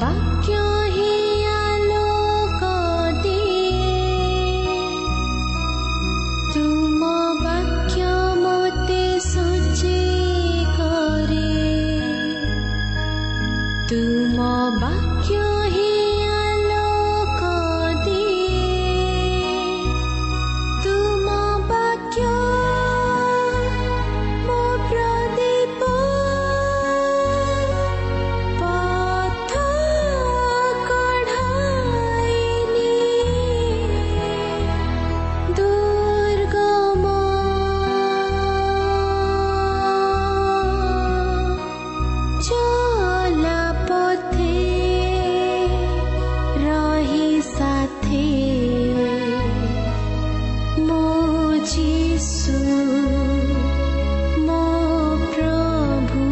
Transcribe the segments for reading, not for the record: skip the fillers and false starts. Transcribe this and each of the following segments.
ବାକ୍ୟ ହିଁ ଆଲୋକ ଦିଏ, ତୁମ ବାକ୍ୟ ମୋତେ ସୂଚି କରେ, ତୁମ ବାକ୍ୟ ହିଁ ଆଲୋକ ଦିଏ, ତୁମ ବାକ୍ୟ ମୋ ପ୍ରଦୀପ, ପଥ କଢ଼ାଇ ନିଏ, ଦୁର୍ଗମ ଚଲା ପଥେ ରହି ସାଥେ, ମୋ ଯୀଶୁ ମୋ ପ୍ରଭୁ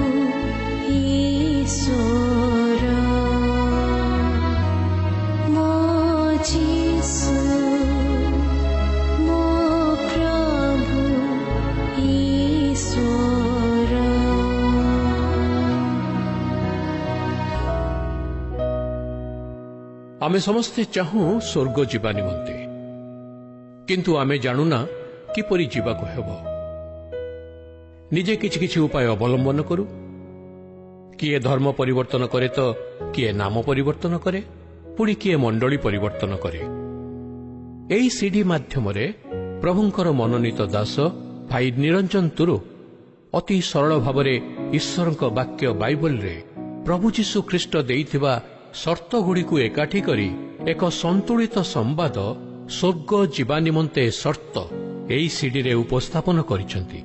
ଈଶ୍ୱର, ମୋ ଯୀଶୁ ମୋ ପ୍ରଭୁ ଈଶ୍ୱର। आमे समस्ते चाहूँ स्वर्ग जीवा निमंते, किंतु आमे जानुना किपरि जीवाको हेबो। निजे किछि किछि उपाय अवलंबन करू। किए धर्म परिवर्तन करे तो किए नाम परिवर्तन करे, पुणी किए मंडली परिवर्तन करे। एही सीडी माध्यमरे प्रभुंकर मनोनीत दास भाई निरंजन तुरु अति सरल भावरे ईश्वरଙ୍କ वाक्य बाइबल रे प्रभु जीशु ख्रीष्ट देइथिबा शर्तगुड़िक एकाठी करी एक संतुलित संवाद स्वर्ग जीवा निमंते शर्त एही सीडी रे उपस्थापन करिसंती।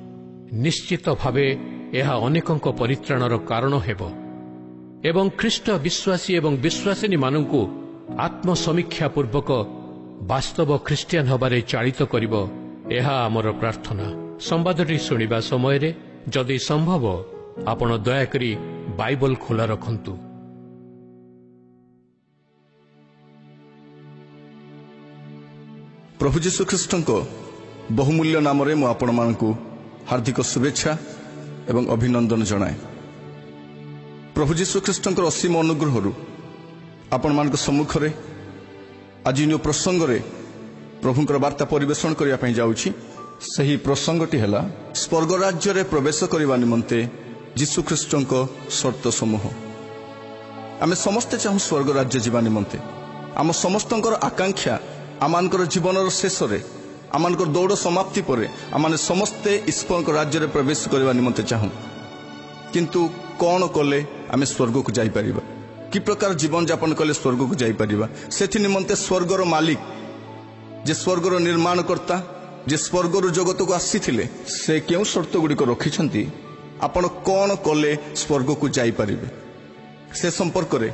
निश्चित भावे यह अनेकंक परित्राणर कारण हेबो एवं ख्रीष्ट विश्वासी एवं विश्वासिनी मानंकु आत्मसमीक्षा पूर्वक वास्तव ख्रिस्टियान हबारे चालित करिवो, एहा आमर प्रार्थना। संवादटी सुनिबा समय रे जदि संभव आपण दयाकरी बाइबल खोला रखंतु। प्रभु जीशु ख्रीष्टଙ୍କ बहुमूल्य नामरे मु आपण मानकु हार्दिक शुभेच्छा एवं अभिनंदन जनाए। प्रभु जीशु ख्रीष्टଙ୍କର असीम अनुग्रहरु आपण मानक सम्मुखरे आज जो प्रसंग रे प्रभुଙ୍କର वार्ता परिवेषण करिया पई जाउछि, सही प्रसंगटी हला स्वर्ग राज्य रे प्रवेश करिवा निमंते जीशु ख्रीष्टଙ୍କ शर्त समूह। आमे समस्ते चाहू स्वर्ग राज्य जीवा निमंते। आम समस्तଙ୍କର आकांक्षा आमानकर जीवनर शेष रे आमानकर दौड़ समाप्ति परे आमाने समस्ते ईश्वरଙ୍କ राज्य रे प्रवेश करिवा निमंते चाहू। किंतु कौन कले आमे स्वर्ग को जाई परिबा, कि प्रकार जीवन यापन कले स्वर्ग को जाई परिबा, सेथि निमंते स्वर्गर मालिक जे स्वर्गर निर्माणकर्ता जे स्वर्गर जगत को आसीथिले से केउ शर्त गुडी को रखिछंती, आपण कौन कले स्वर्ग को जाई परिबे से संपर्क रे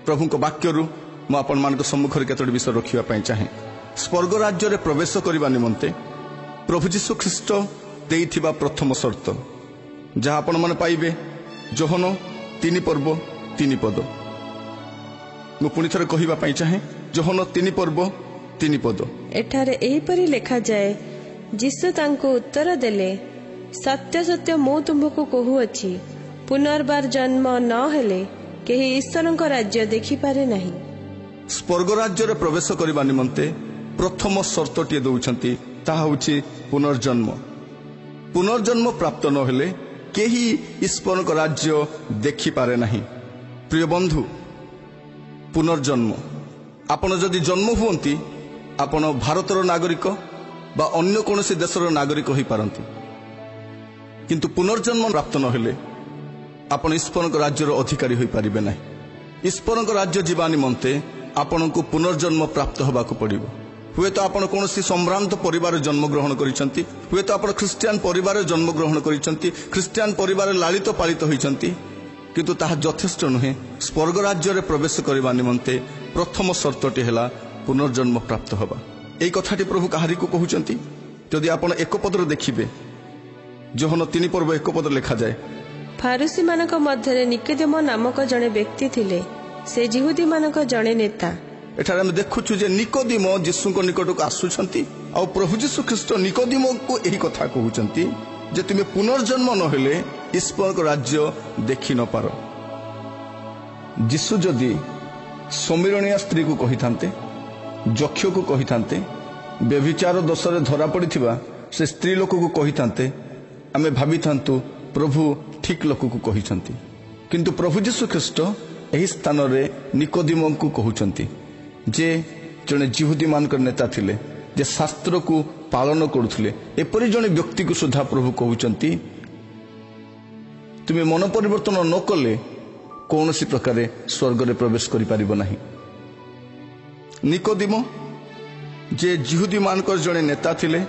प्रभुଙ୍କ वाक्यरु मु आपण मानक सम्मुख रे केतोडी विषय रखिबा पई चाहे। स्वर्ग राज्य रे प्रवेश करिवा निमंते प्रभु जीशु ख्रीष्ट देइथिबा प्रथम शर्त जहा आपण माने पाइबे जोहन 3 पर्व 3 पद। मु पुनि थरे कहिबा पई चाहे जोहन 3 पर्व 3 पद। एठारे एही परि लेखा जाए, जीशु तांको उत्तर देले, सत्य सत्य मु तुमको कहूअछि, पुनर्बार जन्म न हेले केही ईश्वरଙ୍କ राज्य देखि पारे नाही। स्वर्ग राज्य रे प्रवेश करिवा निमंते प्रथम शर्तटी दउछंती, ताहा होछि पुनर्जन्म। पुनर्जन्म प्राप्त न हेले केही ईश्वरଙ୍କ राज्य देखि पारे नाही। प्रिय बंधु, पुनर्जन्म आपण जदि जन्म हुवंती आपण भारतर नागरिक बा अन्य कोनोसी देशर नागरिक होई पारंती, किंतु पुनर्जन्म प्राप्त न हेले आपण ईश्वरଙ୍କ राज्यर अधिकारी होई पारिबे नाही। ईश्वरଙ୍କ राज्य जीवा निमंते आपनको पुनर्जन्म प्राप्त होबाको पड़िबो। हुए तो आपण कोनोसी सम्भ्रांत परिवार जन्म ग्रहण करिसंती, हुए तो आपण ख्रिस्टियान परिवार जन्म ग्रहण करिसंती, ख्रिस्टियान परिवार लालित पालित होइसंती, किंतु ताहा यथेष्ट नुहे। स्वर्ग राज्य रे प्रवेश करिवा निमंते प्रथम शर्तटी हेला पुनर्जन्म प्राप्त होबा। एई कथाटी प्रभु काहारी को कहउचंती, जदि आपण एक पदर देखिबे जोहन 3 पर्व 1 पद लिखा जाए। फारुसी मानक मध्यरे निकोदेम नामक जणे व्यक्ति थिले, से जिहुदी मानक जणे नेता। एठारे हम देखुछु जे निकोदेम जीशुଙ୍କ निकटକୁ आसुछंती आ प्रभु जीशु ख्रीष्ट निकोदेम को एही कथा कहउचंती जे तुमे पुनर्जन्म न हेले ईश्वरଙ୍କ राज्य देखि न पारो। ଯୀଶୁ ଯଦି ସମୀରଣିଆ ସ୍ତ୍ରୀକୁ କହିଥାନ୍ତେ, ଯକ୍ଷକୁ କହିଥାନ୍ତେ, ବ୍ୟଭିଚାର ଦୋଷରେ ଧରା ପଡ଼ିଥିବା ସେ ସ୍ତ୍ରୀ ଲୋକକୁ କହିଥାନ୍ତେ, ଆମେ ଭାବିଥାନ୍ତୁ ପ୍ରଭୁ ଠିକ୍ ଲୋକକୁ କହିଛନ୍ତି। କିନ୍ତୁ ପ୍ରଭୁ ଯୀଶୁ ଖ୍ରୀଷ୍ଟ ଏହି ସ୍ଥାନରେ ନିକୋଦିମଙ୍କୁ କହୁଛନ୍ତି, ଯେ ଜଣେ ଯିହୁଦୀମାନଙ୍କର ନେତା ଥିଲେ, ଯେ ଶାସ୍ତ୍ରକୁ ପାଳନ କରୁଥିଲେ, ଏପରି ଜଣେ ବ୍ୟକ୍ତିକୁ ସୁଦ୍ଧା ପ୍ରଭୁ କହୁଛନ୍ତି, ତୁମେ ମନ ପରିବର୍ତ୍ତନ ନ କଲେ କୌଣସି ପ୍ରକାରେ ସ୍ୱର୍ଗରେ ପ୍ରବେଶ କରିପାରିବ ନାହିଁ। ନିକୋଦିମ ଯେ ଯିହୁଦୀମାନଙ୍କର ଜଣେ ନେତା ଥିଲେ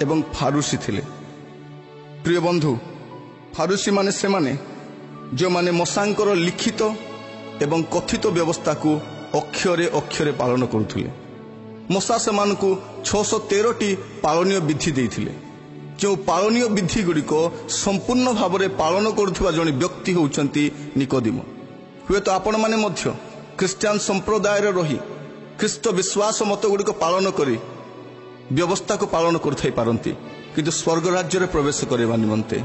ଏବଂ ଫାରୁସୀ ଥିଲେ। ପ୍ରିୟ ବନ୍ଧୁ, ଫାରୁସୀମାନେ ସେମାନେ ଯେଉଁମାନେ ମଶାଙ୍କର ଲିଖିତ ଏବଂ କଥିତ ବ୍ୟବସ୍ଥାକୁ ଅକ୍ଷରେ ଅକ୍ଷରେ ପାଳନ କରୁଥିଲେ। ମଶା ସେମାନଙ୍କୁ 613ଟି ପାଳନୀୟ ବିଧି ଦେଇଥିଲେ। ଯେଉଁ ପାଳନୀୟ ବିଧି ଗୁଡ଼ିକ ସମ୍ପୂର୍ଣ୍ଣ ଭାବରେ ପାଳନ କରୁଥିବା ଜଣେ ବ୍ୟକ୍ତି ହେଉଛନ୍ତି ନିକୋଦିମ। ହୁଏତ ଆପଣମାନେ ମଧ୍ୟ ଖ୍ରୀଷ୍ଟିଆନ ସମ୍ପ୍ରଦାୟରେ ରହି ଖ୍ରୀଷ୍ଟ ବିଶ୍ୱାସ ମତ ଗୁଡ଼ିକ ପାଳନ କରି ବ୍ୟବସ୍ଥାକୁ ପାଳନ କରୁଥାଇ ପାରନ୍ତି, କିନ୍ତୁ ସ୍ୱର୍ଗ ରାଜ୍ୟରେ ପ୍ରବେଶ କରିବା ନିମନ୍ତେ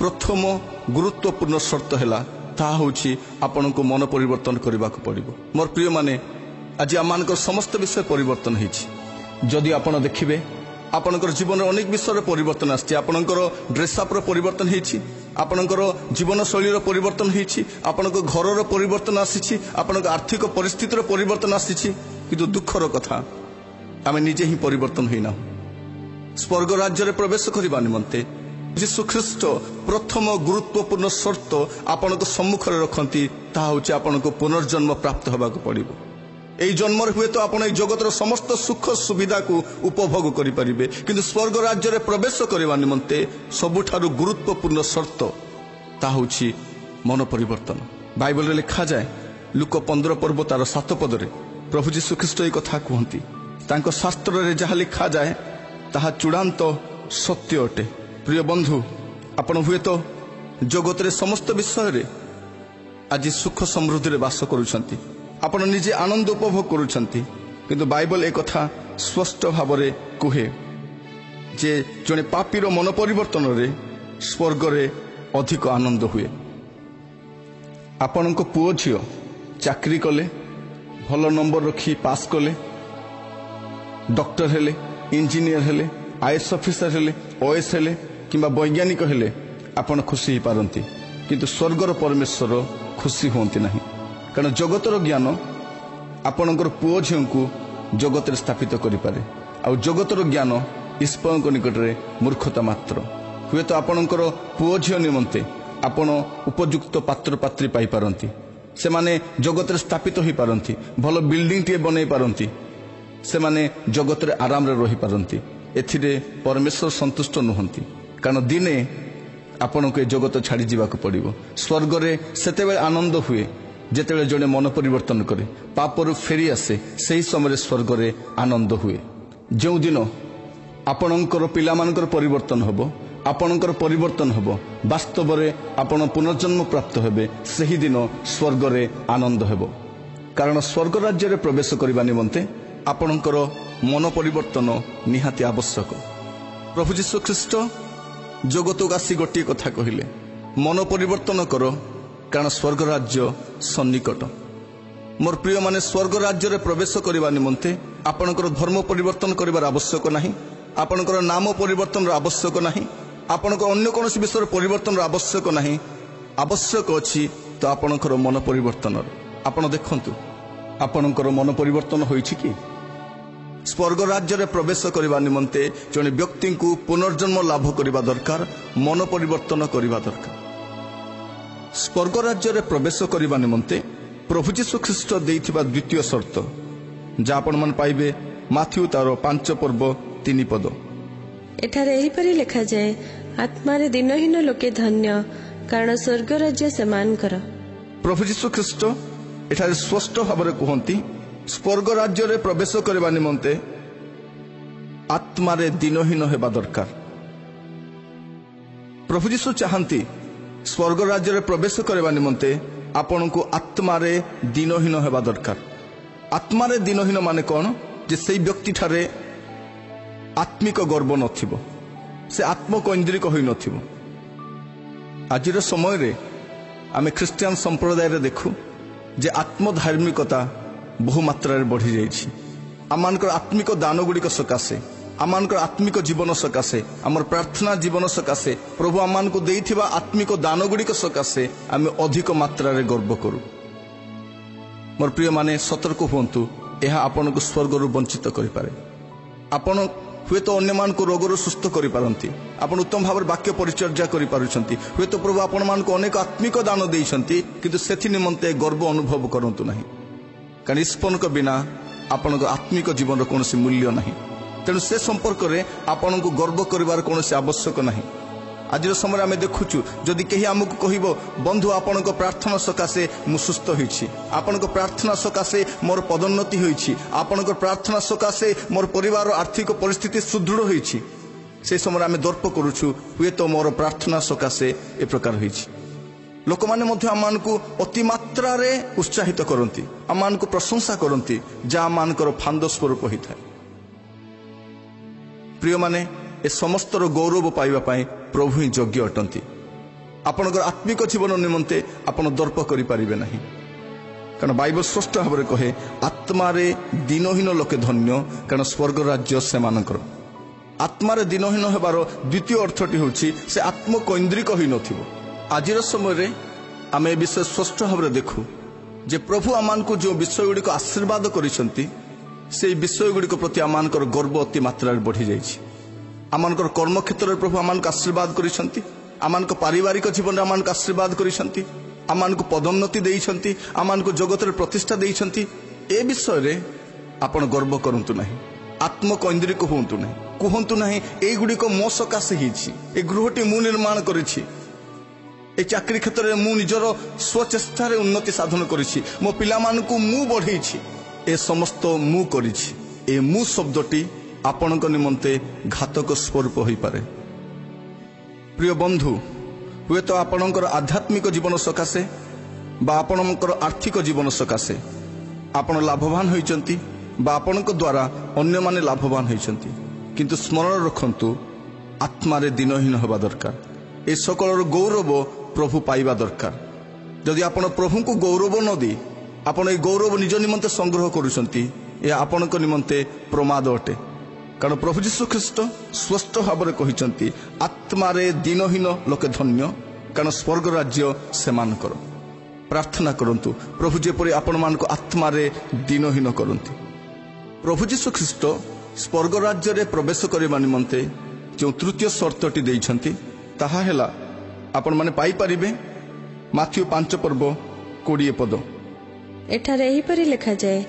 ପ୍ରଥମ ଗୁରୁତ୍ୱପୂର୍ଣ୍ଣ ସର୍ତ୍ତ ହେଲା, ତାହା ହେଉଛି ଆପଣଙ୍କୁ ମନ ପରିବର୍ତ୍ତନ କରିବାକୁ ପଡ଼ିବ। ମୋର ପ୍ରିୟମାନେ, ଆଜି ଆମମାନଙ୍କର ସମସ୍ତ ବିଷୟ ପରିବର୍ତ୍ତନ ହୋଇଛି। ଯଦି ଆପଣ ଦେଖିବେ, ଆପଣଙ୍କର ଜୀବନରେ ଅନେକ ବିଷୟରେ ପରିବର୍ତ୍ତନ ଆସିଛି। ଆପଣଙ୍କର ଡ୍ରେସ୍ଅପ୍ର ପରିବର୍ତ୍ତନ ହୋଇଛି, ଆପଣଙ୍କର ଜୀବନଶୈଳୀର ପରିବର୍ତ୍ତନ ହୋଇଛି, ଆପଣଙ୍କ ଘରର ପରିବର୍ତ୍ତନ ଆସିଛି, ଆପଣଙ୍କ ଆର୍ଥିକ ପରିସ୍ଥିତିର ପରିବର୍ତ୍ତନ ଆସିଛି। କିନ୍ତୁ ଦୁଃଖର କଥା, ଆମେ ନିଜେ ହିଁ ପରିବର୍ତ୍ତନ ହୋଇନାହୁଁ। ସ୍ୱର୍ଗ ରାଜ୍ୟରେ ପ୍ରବେଶ କରିବା ନିମନ୍ତେ ଯୀଶୁ ଖ୍ରୀଷ୍ଟ ପ୍ରଥମ ଗୁରୁତ୍ୱପୂର୍ଣ୍ଣ ସର୍ତ୍ତ ଆପଣଙ୍କ ସମ୍ମୁଖରେ ରଖନ୍ତି, ତାହା ହେଉଛି ଆପଣଙ୍କୁ ପୁନର୍ଜନ୍ମ ପ୍ରାପ୍ତ ହେବାକୁ ପଡ଼ିବ। ଏହି ଜନ୍ମରେ ହୁଏତ ଆପଣ ଏହି ଜଗତର ସମସ୍ତ ସୁଖ ସୁବିଧାକୁ ଉପଭୋଗ କରିପାରିବେ, କିନ୍ତୁ ସ୍ୱର୍ଗ ରାଜ୍ୟରେ ପ୍ରବେଶ କରିବା ନିମନ୍ତେ ସବୁଠାରୁ ଗୁରୁତ୍ୱପୂର୍ଣ୍ଣ ସର୍ତ୍ତ ତାହା ହେଉଛି ମନ ପରିବର୍ତ୍ତନ। ବାଇବଲରେ ଲେଖାଯାଏ, ଲୁକ 15 ପର୍ବ ତାର 7 ପଦରେ ପ୍ରଭୁ ଯୀଶୁ ଖ୍ରୀଷ୍ଟ ଏହି କଥା କୁହନ୍ତି, ତାଙ୍କ ଶାସ୍ତ୍ରରେ ଯାହା ଲେଖାଯାଏ ତାହା ଚୂଡ଼ାନ୍ତ ସତ୍ୟ ଅଟେ। ପ୍ରିୟ ବନ୍ଧୁ, ଆପଣ ହୁଏତ ଜଗତରେ ସମସ୍ତ ବିଷୟରେ ଆଜି ସୁଖ ସମୃଦ୍ଧିରେ ବାସ କରୁଛନ୍ତି, ଆପଣ ନିଜେ ଆନନ୍ଦ ଉପଭୋଗ କରୁଛନ୍ତି, କିନ୍ତୁ ବାଇବଲ ଏକଥା ସ୍ପଷ୍ଟ ଭାବରେ କୁହେ ଯେ ଜଣେ ପାପୀର ମନ ପରିବର୍ତ୍ତନରେ ସ୍ୱର୍ଗରେ ଅଧିକ ଆନନ୍ଦ ହୁଏ। ଆପଣଙ୍କ ପୁଅ ଝିଅ ଚାକିରି କଲେ, ଭଲ ନମ୍ବର ରଖି ପାସ୍ କଲେ, ଡକ୍ଟର ହେଲେ, ଇଞ୍ଜିନିୟର ହେଲେ, ଆଇଏଏସ୍ ଅଫିସର ହେଲେ, ଓଏସ୍ ହେଲେ କିମ୍ବା ବୈଜ୍ଞାନିକ ହେଲେ ଆପଣ ଖୁସି ହୋଇପାରନ୍ତି, କିନ୍ତୁ ସ୍ୱର୍ଗର ପରମେଶ୍ୱର ଖୁସି ହୁଅନ୍ତି ନାହିଁ। କାରଣ ଜଗତର ଜ୍ଞାନ ଆପଣଙ୍କର ପୁଅ ଝିଅଙ୍କୁ ଜଗତରେ ସ୍ଥାପିତ କରିପାରେ, ଆଉ ଜଗତର ଜ୍ଞାନ ଈଶ୍ୱରଙ୍କ ନିକଟରେ ମୂର୍ଖତା ମାତ୍ର। ହୁଏତ ଆପଣଙ୍କର ପୁଅ ଝିଅ ନିମନ୍ତେ ଆପଣ ଉପଯୁକ୍ତ ପାତ୍ର ପାତ୍ରୀ ପାଇପାରନ୍ତି, ସେମାନେ ଜଗତରେ ସ୍ଥାପିତ ହୋଇପାରନ୍ତି, ଭଲ ବିଲ୍ଡିଂଟିଏ ବନେଇ ପାରନ୍ତି, ସେମାନେ ଜଗତରେ ଆରାମରେ ରହିପାରନ୍ତି। ଏଥିରେ ପରମେଶ୍ୱର ସନ୍ତୁଷ୍ଟ ନୁହନ୍ତି, କାରଣ ଦିନେ ଆପଣଙ୍କୁ ଏ ଜଗତ ଛାଡ଼ି ଯିବାକୁ ପଡ଼ିବ। ସ୍ୱର୍ଗରେ ସେତେବେଳେ ଆନନ୍ଦ ହୁଏ ଯେତେବେଳେ ଜଣେ ମନ ପରିବର୍ତ୍ତନ କରେ, ପାପରୁ ଫେରି ଆସେ, ସେହି ସମୟରେ ସ୍ୱର୍ଗରେ ଆନନ୍ଦ ହୁଏ। ଯେଉଁଦିନ ଆପଣଙ୍କର ପିଲାମାନଙ୍କର ପରିବର୍ତ୍ତନ ହେବ, ଆପଣଙ୍କର ପରିବର୍ତ୍ତନ ହେବ, ବାସ୍ତବରେ ଆପଣ ପୁନର୍ଜନ୍ମ ପ୍ରାପ୍ତ ହେବେ, ସେହିଦିନ ସ୍ୱର୍ଗରେ ଆନନ୍ଦ ହେବ। କାରଣ ସ୍ୱର୍ଗ ରାଜ୍ୟରେ ପ୍ରବେଶ କରିବା ନିମନ୍ତେ ଆପଣଙ୍କର ମନ ପରିବର୍ତ୍ତନ ନିହାତି ଆବଶ୍ୟକ। ପ୍ରଭୁ ଯୀଶୁ ଖ୍ରୀଷ୍ଟ ଜଗତକୁ ଆସି ଗୋଟିଏ କଥା କହିଲେ, ମନ ପରିବର୍ତ୍ତନ କର, କାରଣ ସ୍ୱର୍ଗ ରାଜ୍ୟ ସନ୍ନିକଟ। ମୋର ପ୍ରିୟମାନେ, ସ୍ୱର୍ଗ ରାଜ୍ୟରେ ପ୍ରବେଶ କରିବା ନିମନ୍ତେ ଆପଣଙ୍କର ଧର୍ମ ପରିବର୍ତ୍ତନ କରିବାର ଆବଶ୍ୟକ ନାହିଁ, ଆପଣଙ୍କର ନାମ ପରିବର୍ତ୍ତନର ଆବଶ୍ୟକ ନାହିଁ, ଆପଣଙ୍କ ଅନ୍ୟ କୌଣସି ବିଷୟରେ ପରିବର୍ତ୍ତନର ଆବଶ୍ୟକ ନାହିଁ। ଆବଶ୍ୟକ ଅଛି ତ ଆପଣଙ୍କର ମନ ପରିବର୍ତ୍ତନର। ଆପଣ ଦେଖନ୍ତୁ, ଆପଣଙ୍କର ମନ ପରିବର୍ତ୍ତନ ହୋଇଛି କି? ସ୍ୱର୍ଗ ରାଜ୍ୟରେ ପ୍ରବେଶ କରିବା ନିମନ୍ତେ ଜଣେ ବ୍ୟକ୍ତିଙ୍କୁ ପୁନର୍ଜନ୍ମ ଲାଭ କରିବା ଦରକାର, ମନ ପରିବର୍ତ୍ତନ କରିବା ଦରକାର। ସ୍ୱର୍ଗ ରାଜ୍ୟରେ ପ୍ରବେଶ କରିବା ନିମନ୍ତେ ପ୍ରଭୁ ଯୀଶୁ ଖ୍ରୀଷ୍ଟ ଦେଇଥିବା ଦ୍ୱିତୀୟ ସର୍ତ୍ତ, ଯାହା ଆପଣମାନେ ପାଇବେ ମାଥ୍ୟୁ ତାର 5 ପର୍ବ 3 ପଦ। ଏଠାରେ ଏହିପରି ଲେଖାଯାଏ, ଆତ୍ମାରେ ଦିନହୀନ ଲୋକେ ଧନ୍ୟ, କାରଣ ସ୍ୱର୍ଗ ରାଜ୍ୟ ସେମାନଙ୍କର। ପ୍ରଭୁ ଯୀଶୁ ଖ୍ରୀଷ୍ଟ ଏଠାରେ ସ୍ପଷ୍ଟ ଭାବରେ କୁହନ୍ତି, ସ୍ୱର୍ଗ ରାଜ୍ୟରେ ପ୍ରବେଶ କରିବା ନିମନ୍ତେ ଆତ୍ମାରେ ଦିନହୀନ ହେବା ଦରକାର। ପ୍ରଭୁ ଯୀଶୁ ଚାହାନ୍ତି ସ୍ୱର୍ଗ ରାଜ୍ୟରେ ପ୍ରବେଶ କରିବା ନିମନ୍ତେ ଆପଣଙ୍କୁ ଆତ୍ମାରେ ଦିନହୀନ ହେବା ଦରକାର। ଆତ୍ମାରେ ଦିନହୀନ ମାନେ କ'ଣ? ଯେ ସେହି ବ୍ୟକ୍ତିଠାରେ ଆତ୍ମିକ ଗର୍ବ ନଥିବ, ସେ ଆତ୍ମକୈନ୍ଦ୍ରିକ ହୋଇନଥିବ। ଆଜିର ସମୟରେ आमे ख्रीष्टियान संप्रदाय देखु जे आत्मधार्मिकता बहुमात्रा बढ़ी जाइछि। आमानकर आत्मिक दान गुड़िक सकाशे, आमानकर आत्मिक जीवन सकाशे, आमर प्रार्थना जीवन सकाशे, प्रभु आमानकु देइथिबा आत्मिक दान गुड़िक सकाशे आमे अधिक मात्रा रे गर्व करू। मोर प्रिय माने सतर्क हुंतु, यह आपनको स्वर्गरु वंचित करि पारे। आपण हुए तो अन्य मान को रोगरु सुस्थ करि पारंती, आपण उत्तम भाव वाक्य परिचर्या करि पारुछंती, हुए तो प्रभु आपण मान को अनेक आत्मिक दान देइछंती, किंतु सेथि निमंते गर्व अनुभव करंतु नाही। कारण ईश्वरक बिना आपणक आत्मिक जीवन कौन मूल्य नहीं। तेणु से संपर्क में आपण को गर्व कर कौन आवश्यक नहीं। आज समय आम देखुचु जदि कहीं आमको कहब बंधु आपण प्रार्थना सकाशे मु सुस्थ होइछि, आपण प्रार्थना सकाशे मोर पदोन्नति होइछि, आपण प्रार्थना सकाशे मोर परिवार आर्थिक परिस्थिति सुदृढ़ होइछि, से समय आम दर्प करुछु हुए तो मोर प्रार्थना सकाशे ए प्रकार होइछि। लोक माने मध्य आमानकु अति मात्रा रे उत्साहित करंती, आमानकु प्रशंसा करंती, जा आमानकर फांद स्वरूप होइथाय। प्रिय माने ए समस्तर गौरव पाइबा पई प्रभु ही योग्य अटंती। आपनकर आत्मिक जीवन निमंते आपण दर्प करि परिबे नाही। कारण बाइबल स्पष्ट भाबरे कहे आत्मारे दीनहीन लोके धन्य, कारण स्वर्ग राज्य सेमानकर। आत्मारे दीनहीन हेबार द्वितीय अर्थटी होछि से आत्मकैंद्रिक होई नथिबो। आज समय आम ए विषय स्पष्ट भाव देखु जे प्रभु आमानकु जो विषय गुड़िक आशीर्वाद करिसंती, से विषय गुड़िक प्रति आमानकर गर्व अति मात्रा बढ़ी जाइछि। आमानकर कर्म क्षेत्र में प्रभु आमानकु आशीर्वाद करिसंती, आमानक पारिवारिक जीवन में आमानकु आशीर्वाद करिसंती, आमानकु पदोन्नति देइसंती, आमानकु जगत रे प्रतिष्ठा देइसंती। ए विषय रे आपण गर्व करंतु नाही, आत्मकैंद्रिक होंतु नाही, कहंतु नाही ए गुड़िक मो सकाशे हिछि, ए गृहटी मु निर्माण करिछि, ए चाकरी क्षेत्र में मु निजर स्वचेष्टार उन्नति साधन करिछि, मो पिला मानकु मु बढ़ेछि, ए समस्त मु करिछि। ए मु शब्दटी आपणक निमंते घातक स्वरूप होई पारे। प्रिय बंधु, हुए तो आपणकर आध्यात्मिक जीवन सकाशे बा आपणकर आर्थिक जीवन सकाशे आपण लाभवान होइचंती बा आपणक द्वारा अन्य माने लाभवान होइचंती, किंतु स्मरण रखंतु आत्मारे दिनहीन होबा दरकार। ए सकलर गौरव प्रभु पाइबा दरकार। जदि आपण प्रभु को गौरव न दी आपण ए गौरव निज निमंते संग्रह करुछंती, ए आपणक निमंते प्रमाद अटे। कारण प्रभु यीशु ख्रीष्ट स्पष्ट भाव में कहिसंती आत्मारे दीनहीन लोके धन्य, कारण स्वर्ग राज्य सेमानकर। प्रार्थना करंतु प्रभु जेपरि आपण मानको आत्मारे दीनहीन करंती। प्रभु यीशु ख्रीष्ट स्वर्ग राज्य रे प्रवेश करबा निमंते जो तृतीय शर्तटी देइछंती, ताहा हेला आपण माने पाई परिबे माथ्यू 5 पर्व 20 पद। एठारे एहिपरि लिखा जाए,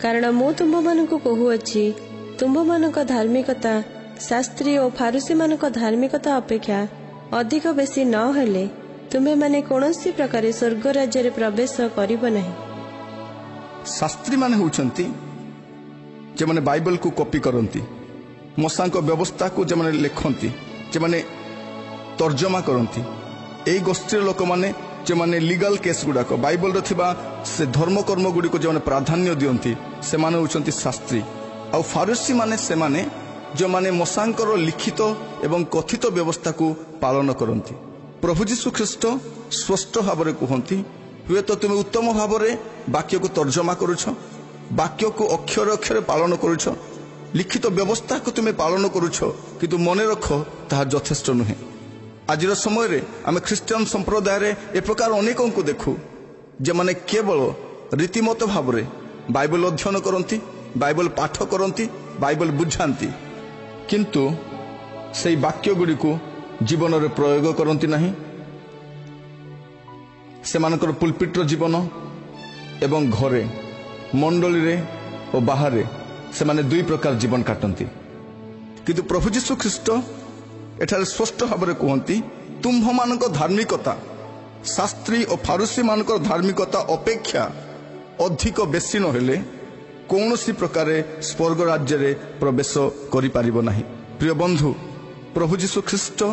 कारण मु तुम मानकु कहुअछि तुम मानक धार्मिकता शास्त्री और फारुसी मानक धार्मिकता अपेक्षा अधिक बेसी न हेले तुम्हें माने कोनोसी प्रकार स्वर्ग राज्य रे प्रवेश करिब नाही। शास्त्री माने होउछंती जे माने बाइबल को कॉपी करंती, मोसांक व्यवस्था को जे माने लेखंती, जे माने तर्जमा करंती। एई गोष्ठीर लोक माने जे माने लीगल केस गुडाक बाइबल रे थिबा से धर्म कर्म गुडी को जे माने प्राधान्य दियंती, से माने होउछंती शास्त्री। आ फारुसी माने से माने जो माने मोसांकर लिखित एवं कथित व्यवस्था को पालन करंती। प्रभु यीशु ख्रीष्ट स्पष्ट भाव में कहती, हुए तो तुम उत्तम भाव में वाक्य को तर्जमा करुछ, वाक्य को अक्षर अक्षर पालन करुछ, लिखित व्यवस्था को तुम्हें पालन करुछ, किंतु मन रख ताहा यथेष्ट नुहे। आज समय आम ख्रीष्टियान संप्रदाय ए प्रकार अनेकों को देखु जे माने केवल रीतिमत भाव में बाइबल अध्ययन करती, बाइबल पाठ करती, बाइबल बुझाती, किंतु से वाक्य गुड़ी को जीवन रे प्रयोग करती नहीं। से मानकर पुलपिटर जीवन एवं घरे मंडली रे और बाहर से माने दुई प्रकार जीवन काटती, किंतु प्रभु यीशु ख्रीष्ट एठारे स्पष्ट भाव में कहती तुम्भ मानक धार्मिकता शास्त्री और फारुसी मानक धार्मिकता अपेक्षा अधिक बेसी न हेले कौन सी प्रकार स्वर्ग राज्य रे प्रवेश करि पारिबो नाही। प्रिय बंधु, प्रभु यीशु ख्रीष्ट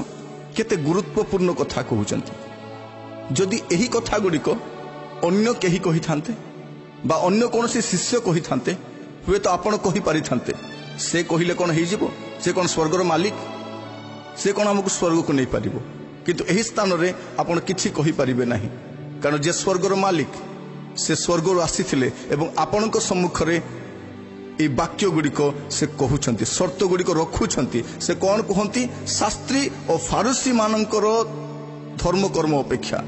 केते गुरुत्वपूर्ण कथा कहउचंती। जदि एही कथा गुड़िक अन्य केही कहि थांते बा अन्य कौन सी शिष्य कहि थांते, हुए तो आपण कहि पारि थांते से कहिले कोन हेइ जिवो, से कोन स्वर्गर मालिक, से कोन हमकु स्वर्ग को नै पारिबो। किंतु एही स्थान रे आपण किछि कहि पारिबे नाही, କାରଣ ଯେ ସ୍ୱର୍ଗର ମାଲିକ ସେ ସ୍ୱର୍ଗରୁ ଆସିଥିଲେ ଏବଂ ଆପଣଙ୍କ ସମ୍ମୁଖରେ এই বাক্য গুড়িক সে কহুছন্তি শর্ত গুড়িক রখুছন্তি সে কোন কুহন্তি শাস্ত্রী ও ফারুসী মানଙ୍କର ধর্মকর্ম অপেক্ষা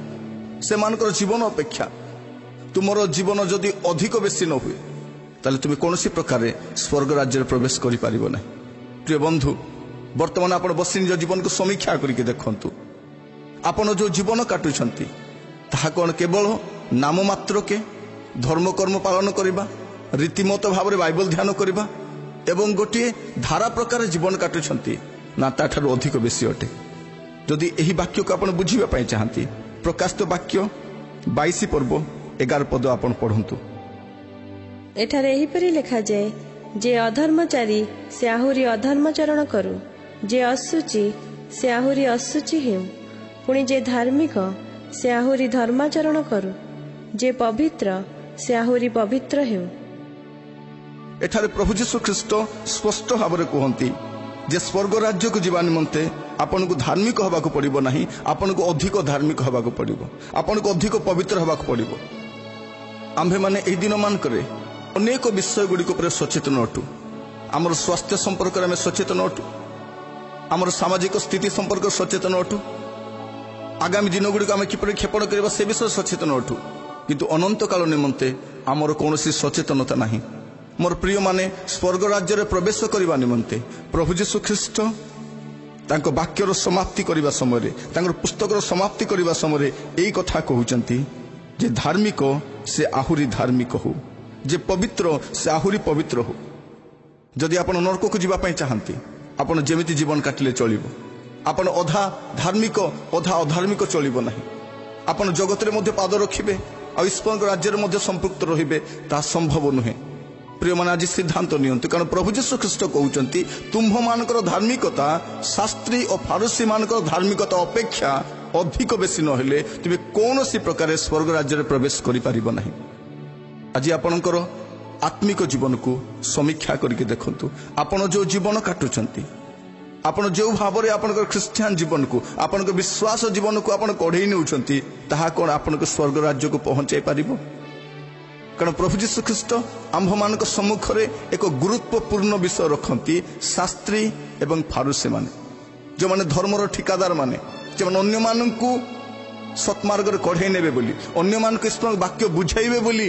সেমানଙ୍କର জীবন অপেক্ষা তোমার জীবন যদি অধিক বেশি ন হুয়ে তাহলে তুমি কোনসি প্রকারে স্বর্গ রাজ্যে প্রবেশ করি পারিব না। প্রিয় বন্ধু, বর্তমান আপন বসি নিজ জীবনকে সমীক্ষা করিকে দেখন্তু আপন যে জীবন কাটুছন্তি তাহা কোন কেবল নাম মাত্রকে ধর্মকর্ম পালন করিবা, ରୀତିମତ ଭାବରେ ବାଇବଲ ଧ୍ୟାନ କରିବା ଏବଂ ଗୋଟିଏ ଧାରା ପ୍ରକାର ଜୀବନ କାଟୁଛନ୍ତି ନା ତାଠାରୁ ଅଧିକ ବେଶୀ ଅଟେ। ଯଦି ଏହି ବାକ୍ୟକୁ ଆପଣ ବୁଝିବା ପାଇଁ ଚାହାନ୍ତି ପ୍ରକାଶିତ ବାକ୍ୟ 22 ପର୍ବ 11 ପଦ ଆପଣ ପଢ଼ନ୍ତୁ। ଏଠାରେ ଏହିପରି ଲେଖାଯାଏ, ଯେ ଅଧର୍ମଚାରୀ ସେ ଆହୁରି ଅଧର୍ମଚରଣ କରୁ, ଯେ ଅଶୁଚି ସେ ଆହୁରି ଅଶୁଚି ହେଉ, ପୁଣି ଯେ ଧାର୍ମିକ ସେ ଆହୁରି ଧର୍ମାଚରଣ କରୁ, ଯେ ପବିତ୍ର ସେ ଆହୁରି ପବିତ୍ର ହେଉ। ଏଠାରେ ପ୍ରଭୁ ଯୀଶୁ ଖ୍ରୀଷ୍ଟ ସ୍ପଷ୍ଟ ଭାବରେ କୁହନ୍ତି ଯେ ସ୍ୱର୍ଗ ରାଜ୍ୟକୁ ଯିବା ନିମନ୍ତେ ଆପଣଙ୍କୁ ଧାର୍ମିକ ହେବାକୁ ପଡ଼ିବ ନାହିଁ, ଆପଣଙ୍କୁ ଅଧିକ ଧାର୍ମିକ ହେବାକୁ ପଡ଼ିବ, ଆପଣଙ୍କୁ ଅଧିକ ପବିତ୍ର ହେବାକୁ ପଡ଼ିବ। ଆମ୍ଭେମାନେ ଏହି ଦିନମାନଙ୍କରେ ଅନେକ ବିଷୟ ଗୁଡ଼ିକ ଉପରେ ସଚେତନ ଅଟୁ। ଆମର ସ୍ୱାସ୍ଥ୍ୟ ସମ୍ପର୍କରେ ଆମେ ସଚେତନ ଅଟୁ, ଆମର ସାମାଜିକ ସ୍ଥିତି ସମ୍ପର୍କରେ ସଚେତନ ଅଟୁ, ଆଗାମୀ ଦିନଗୁଡ଼ିକ ଆମେ କିପରି କ୍ଷେପଣ କରିବା ସେ ବିଷୟରେ ସଚେତନ ଅଟୁ, କିନ୍ତୁ ଅନନ୍ତକାଳ ନିମନ୍ତେ ଆମର କୌଣସି ସଚେତନତା ନାହିଁ। ମୋର ପ୍ରିୟମାନେ, ସ୍ୱର୍ଗ ରାଜ୍ୟରେ ପ୍ରବେଶ କରିବା ନିମନ୍ତେ ପ୍ରଭୁ ଯୀଶୁ ଖ୍ରୀଷ୍ଟ ତାଙ୍କ ବାକ୍ୟର ସମାପ୍ତି କରିବା ସମୟରେ, ତାଙ୍କର ପୁସ୍ତକର ସମାପ୍ତି କରିବା ସମୟରେ ଏହି କଥା କହୁଛନ୍ତି ଯେ ଧାର୍ମିକ ସେ ଆହୁରି ଧାର୍ମିକ ହଉ, ଯେ ପବିତ୍ର ସେ ଆହୁରି ପବିତ୍ର ହଉ। ଯଦି ଆପଣ ନରକକୁ ଯିବା ପାଇଁ ଚାହାନ୍ତି ଆପଣ ଯେମିତି ଜୀବନ କାଟିଲେ ଚଳିବ, ଆପଣ ଅଧା ଧାର୍ମିକ ଅଧା ଅଧାର୍ମିକ ଚଳିବ ନାହିଁ। ଆପଣ ଜଗତରେ ମଧ୍ୟ ପାଦ ରଖିବେ ଆଉ ଈଶ୍ୱରଙ୍କ ରାଜ୍ୟରେ ମଧ୍ୟ ସମ୍ପୃକ୍ତ ରହିବେ, ତାହା ସମ୍ଭବ ନୁହେଁ। ପ୍ରିୟମାନେ, ଆଜି ସିଦ୍ଧାନ୍ତ ନିଅନ୍ତୁ, କାରଣ ପ୍ରଭୁ ଯୀଶୁ ଖ୍ରୀଷ୍ଟ କହୁଛନ୍ତି ତୁମ୍ଭମାନଙ୍କର ଧାର୍ମିକତା ଶାସ୍ତ୍ରୀ ଓ ଫାରୁସୀ ମାନଙ୍କର ଧାର୍ମିକତା ଅପେକ୍ଷା ଅଧିକ ବେଶୀ ନହେଲେ ତୁମେ କୌଣସି ପ୍ରକାରେ ସ୍ୱର୍ଗ ରାଜ୍ୟରେ ପ୍ରବେଶ କରିପାରିବ ନାହିଁ। ଆଜି ଆପଣଙ୍କର ଆତ୍ମିକ ଜୀବନକୁ ସମୀକ୍ଷା କରିକି ଦେଖନ୍ତୁ। ଆପଣ ଯେଉଁ ଜୀବନ କାଟୁଛନ୍ତି, ଆପଣ ଯେଉଁ ଭାବରେ ଆପଣଙ୍କର ଖ୍ରୀଷ୍ଟିଆନ ଜୀବନକୁ, ଆପଣଙ୍କ ବିଶ୍ୱାସ ଜୀବନକୁ ଆପଣ କଢ଼େଇ ନେଉଛନ୍ତି, ତାହା କ'ଣ ଆପଣଙ୍କ ସ୍ୱର୍ଗ ରାଜ୍ୟକୁ ପହଞ୍ଚାଇ ପାରିବ? କାରଣ ପ୍ରଭୁ ଯୀଶୁ ଖ୍ରୀଷ୍ଟ ଆମ୍ଭମାନଙ୍କ ସମ୍ମୁଖରେ ଏକ ଗୁରୁତ୍ୱପୂର୍ଣ୍ଣ ବିଷୟ ରଖନ୍ତି। ଶାସ୍ତ୍ରୀ ଏବଂ ଫାରୁସୀମାନେ, ଯେଉଁମାନେ ଧର୍ମର ଠିକାଦାର ମାନେ, ଯେଉଁମାନେ ଅନ୍ୟମାନଙ୍କୁ ସତ୍ମାର୍ଗରେ କଢ଼େଇ ନେବେ ବୋଲି, ଅନ୍ୟମାନଙ୍କୁ ଈଶ୍ୱରଙ୍କ ବାକ୍ୟ ବୁଝାଇବେ ବୋଲି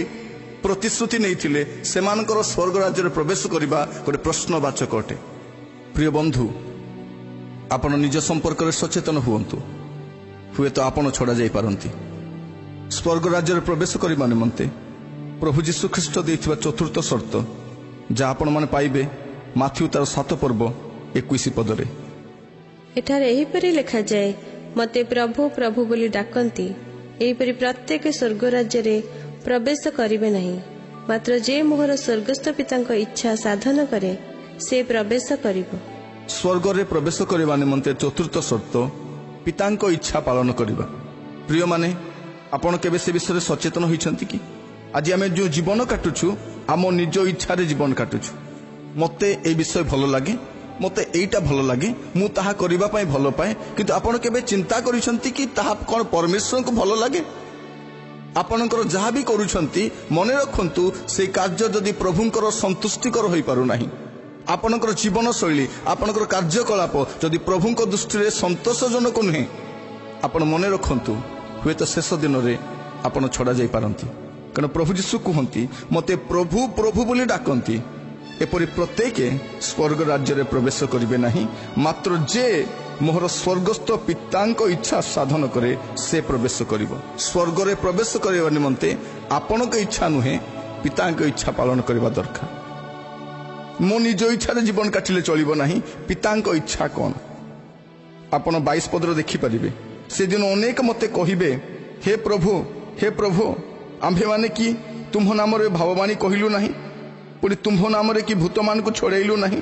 ପ୍ରତିଶ୍ରୁତି ନେଇଥିଲେ, ସେମାନଙ୍କର ସ୍ୱର୍ଗ ରାଜ୍ୟରେ ପ୍ରବେଶ କରିବା ଗୋଟେ ପ୍ରଶ୍ନବାଚକ ଅଟେ। ପ୍ରିୟ ବନ୍ଧୁ, ଆପଣ ନିଜ ସମ୍ପର୍କରେ ସଚେତନ ହୁଅନ୍ତୁ, ହୁଏତ ଆପଣ ଛଡ଼ା ଯାଇପାରନ୍ତି। ସ୍ୱର୍ଗ ରାଜ୍ୟରେ ପ୍ରବେଶ କରିବା ନିମନ୍ତେ ପ୍ରଭୁ ଯୀଶୁ ଖ୍ରୀଷ୍ଟ ଦେଇଥିବା ଚତୁର୍ଥ ସର୍ତ୍ତ ଯାହା ଆପଣମାନେ ପାଇବେ ମାଥ୍ୟୁ ତାର 7 ପର୍ବ 21 ପଦରେ। ଏଠାରେ ଏହିପରି ଲେଖାଯାଏ, ମୋତେ ପ୍ରଭୁ ପ୍ରଭୁ ବୋଲି ଡାକନ୍ତି, ଏହିପରି ପ୍ରତ୍ୟେକ ସ୍ୱର୍ଗ ରାଜ୍ୟରେ ପ୍ରବେଶ କରିବେ ନାହିଁ, ମାତ୍ର ଯେ ମୋହର ସ୍ୱର୍ଗସ୍ଥ ପିତାଙ୍କ ଇଚ୍ଛା ସାଧନ କରେ ସେ ପ୍ରବେଶ କରିବ। ସ୍ୱର୍ଗରେ ପ୍ରବେଶ କରିବା ନିମନ୍ତେ ଚତୁର୍ଥ ସର୍ତ୍ତ ପିତାଙ୍କ ଇଚ୍ଛା ପାଳନ କରିବା। ପ୍ରିୟମାନେ, ଆପଣ କେବେ ସେ ବିଷୟରେ ସଚେତନ ହୋଇଛନ୍ତି କି? ଆଜି ଆମେ ଯେଉଁ ଜୀବନ କାଟୁଛୁ ଆମ ନିଜ ଇଚ୍ଛାରେ ଜୀବନ କାଟୁଛୁ। ମୋତେ এই ବିଷୟ ଭଲ ଲାଗେ, ମୋତେ এইটা ଭଲ ଲାଗେ, ମୁଁ ତାହା କରିବା ପାଇଁ ଭଲ ପାଏ, କିନ୍ତୁ ଆପଣ କେବେ ଚିନ୍ତା କରିଛନ୍ତି କି ତାହା କ'ଣ ପରମେଶ୍ୱରଙ୍କୁ ଭଲ ଲାଗେ? ଆପଣଙ୍କର ଯାହା ବି କରୁଛନ୍ତି ମନେ ରଖନ୍ତୁ, ସେହି କାର୍ଯ୍ୟ ଯଦି ପ୍ରଭୁଙ୍କର ସନ୍ତୁଷ୍ଟିକର ହୋଇପାରୁନାହିଁ, ଆପଣଙ୍କର ଜୀବନଶୈଳୀ, ଆପଣଙ୍କର କାର୍ଯ୍ୟକଳାପ ଯଦି ପ୍ରଭୁଙ୍କ ଦୃଷ୍ଟିରେ ସନ୍ତୋଷଜନକ ନୁହେଁ, ଆପଣ ମନେ ରଖନ୍ତୁ ହୁଏତ ଶେଷ ଦିନରେ ଆପଣ ଛଡ଼ା ଯାଇପାରନ୍ତି। କାରଣ ପ୍ରଭୁ ଯୀଶୁ କୁହନ୍ତି, ମୋତେ ପ୍ରଭୁ ପ୍ରଭୁ ବୋଲି ଡାକନ୍ତି, ଏପରି ପ୍ରତ୍ୟେକ ସ୍ୱର୍ଗ ରାଜ୍ୟରେ ପ୍ରବେଶ କରିବେ ନାହିଁ, ମାତ୍ର ଯେ ମୋହର ସ୍ୱର୍ଗସ୍ଥ ପିତାଙ୍କ ଇଚ୍ଛା ସାଧନ କରେ ସେ ପ୍ରବେଶ କରିବ। ସ୍ୱର୍ଗରେ ପ୍ରବେଶ କରିବା ନିମନ୍ତେ ଆପଣଙ୍କ ଇଚ୍ଛା ନୁହେଁ, ପିତାଙ୍କ ଇଚ୍ଛା ପାଳନ କରିବା ଦରକାର। ମୋ ନିଜ ଇଚ୍ଛାରେ ଜୀବନ କାଟିଲେ ଚଳିବ ନାହିଁ, ପିତାଙ୍କ ଇଚ୍ଛା କ'ଣ? ଆପଣ 22 ପଦରେ ଦେଖିପାରିବେ, ସେଦିନ ଅନେକ ମୋତେ କହିବେ, ହେ ପ୍ରଭୁ, ଆମ୍ଭେମାନେ କି ତୁମ୍ଭ ନାମରେ ଭାବବାଣୀ କହିଲୁ ନାହିଁ, ପୁଣି ତୁମ୍ଭ ନାମରେ କି ଭୂତମାନଙ୍କୁ ଛଡ଼େଇଲୁ ନାହିଁ,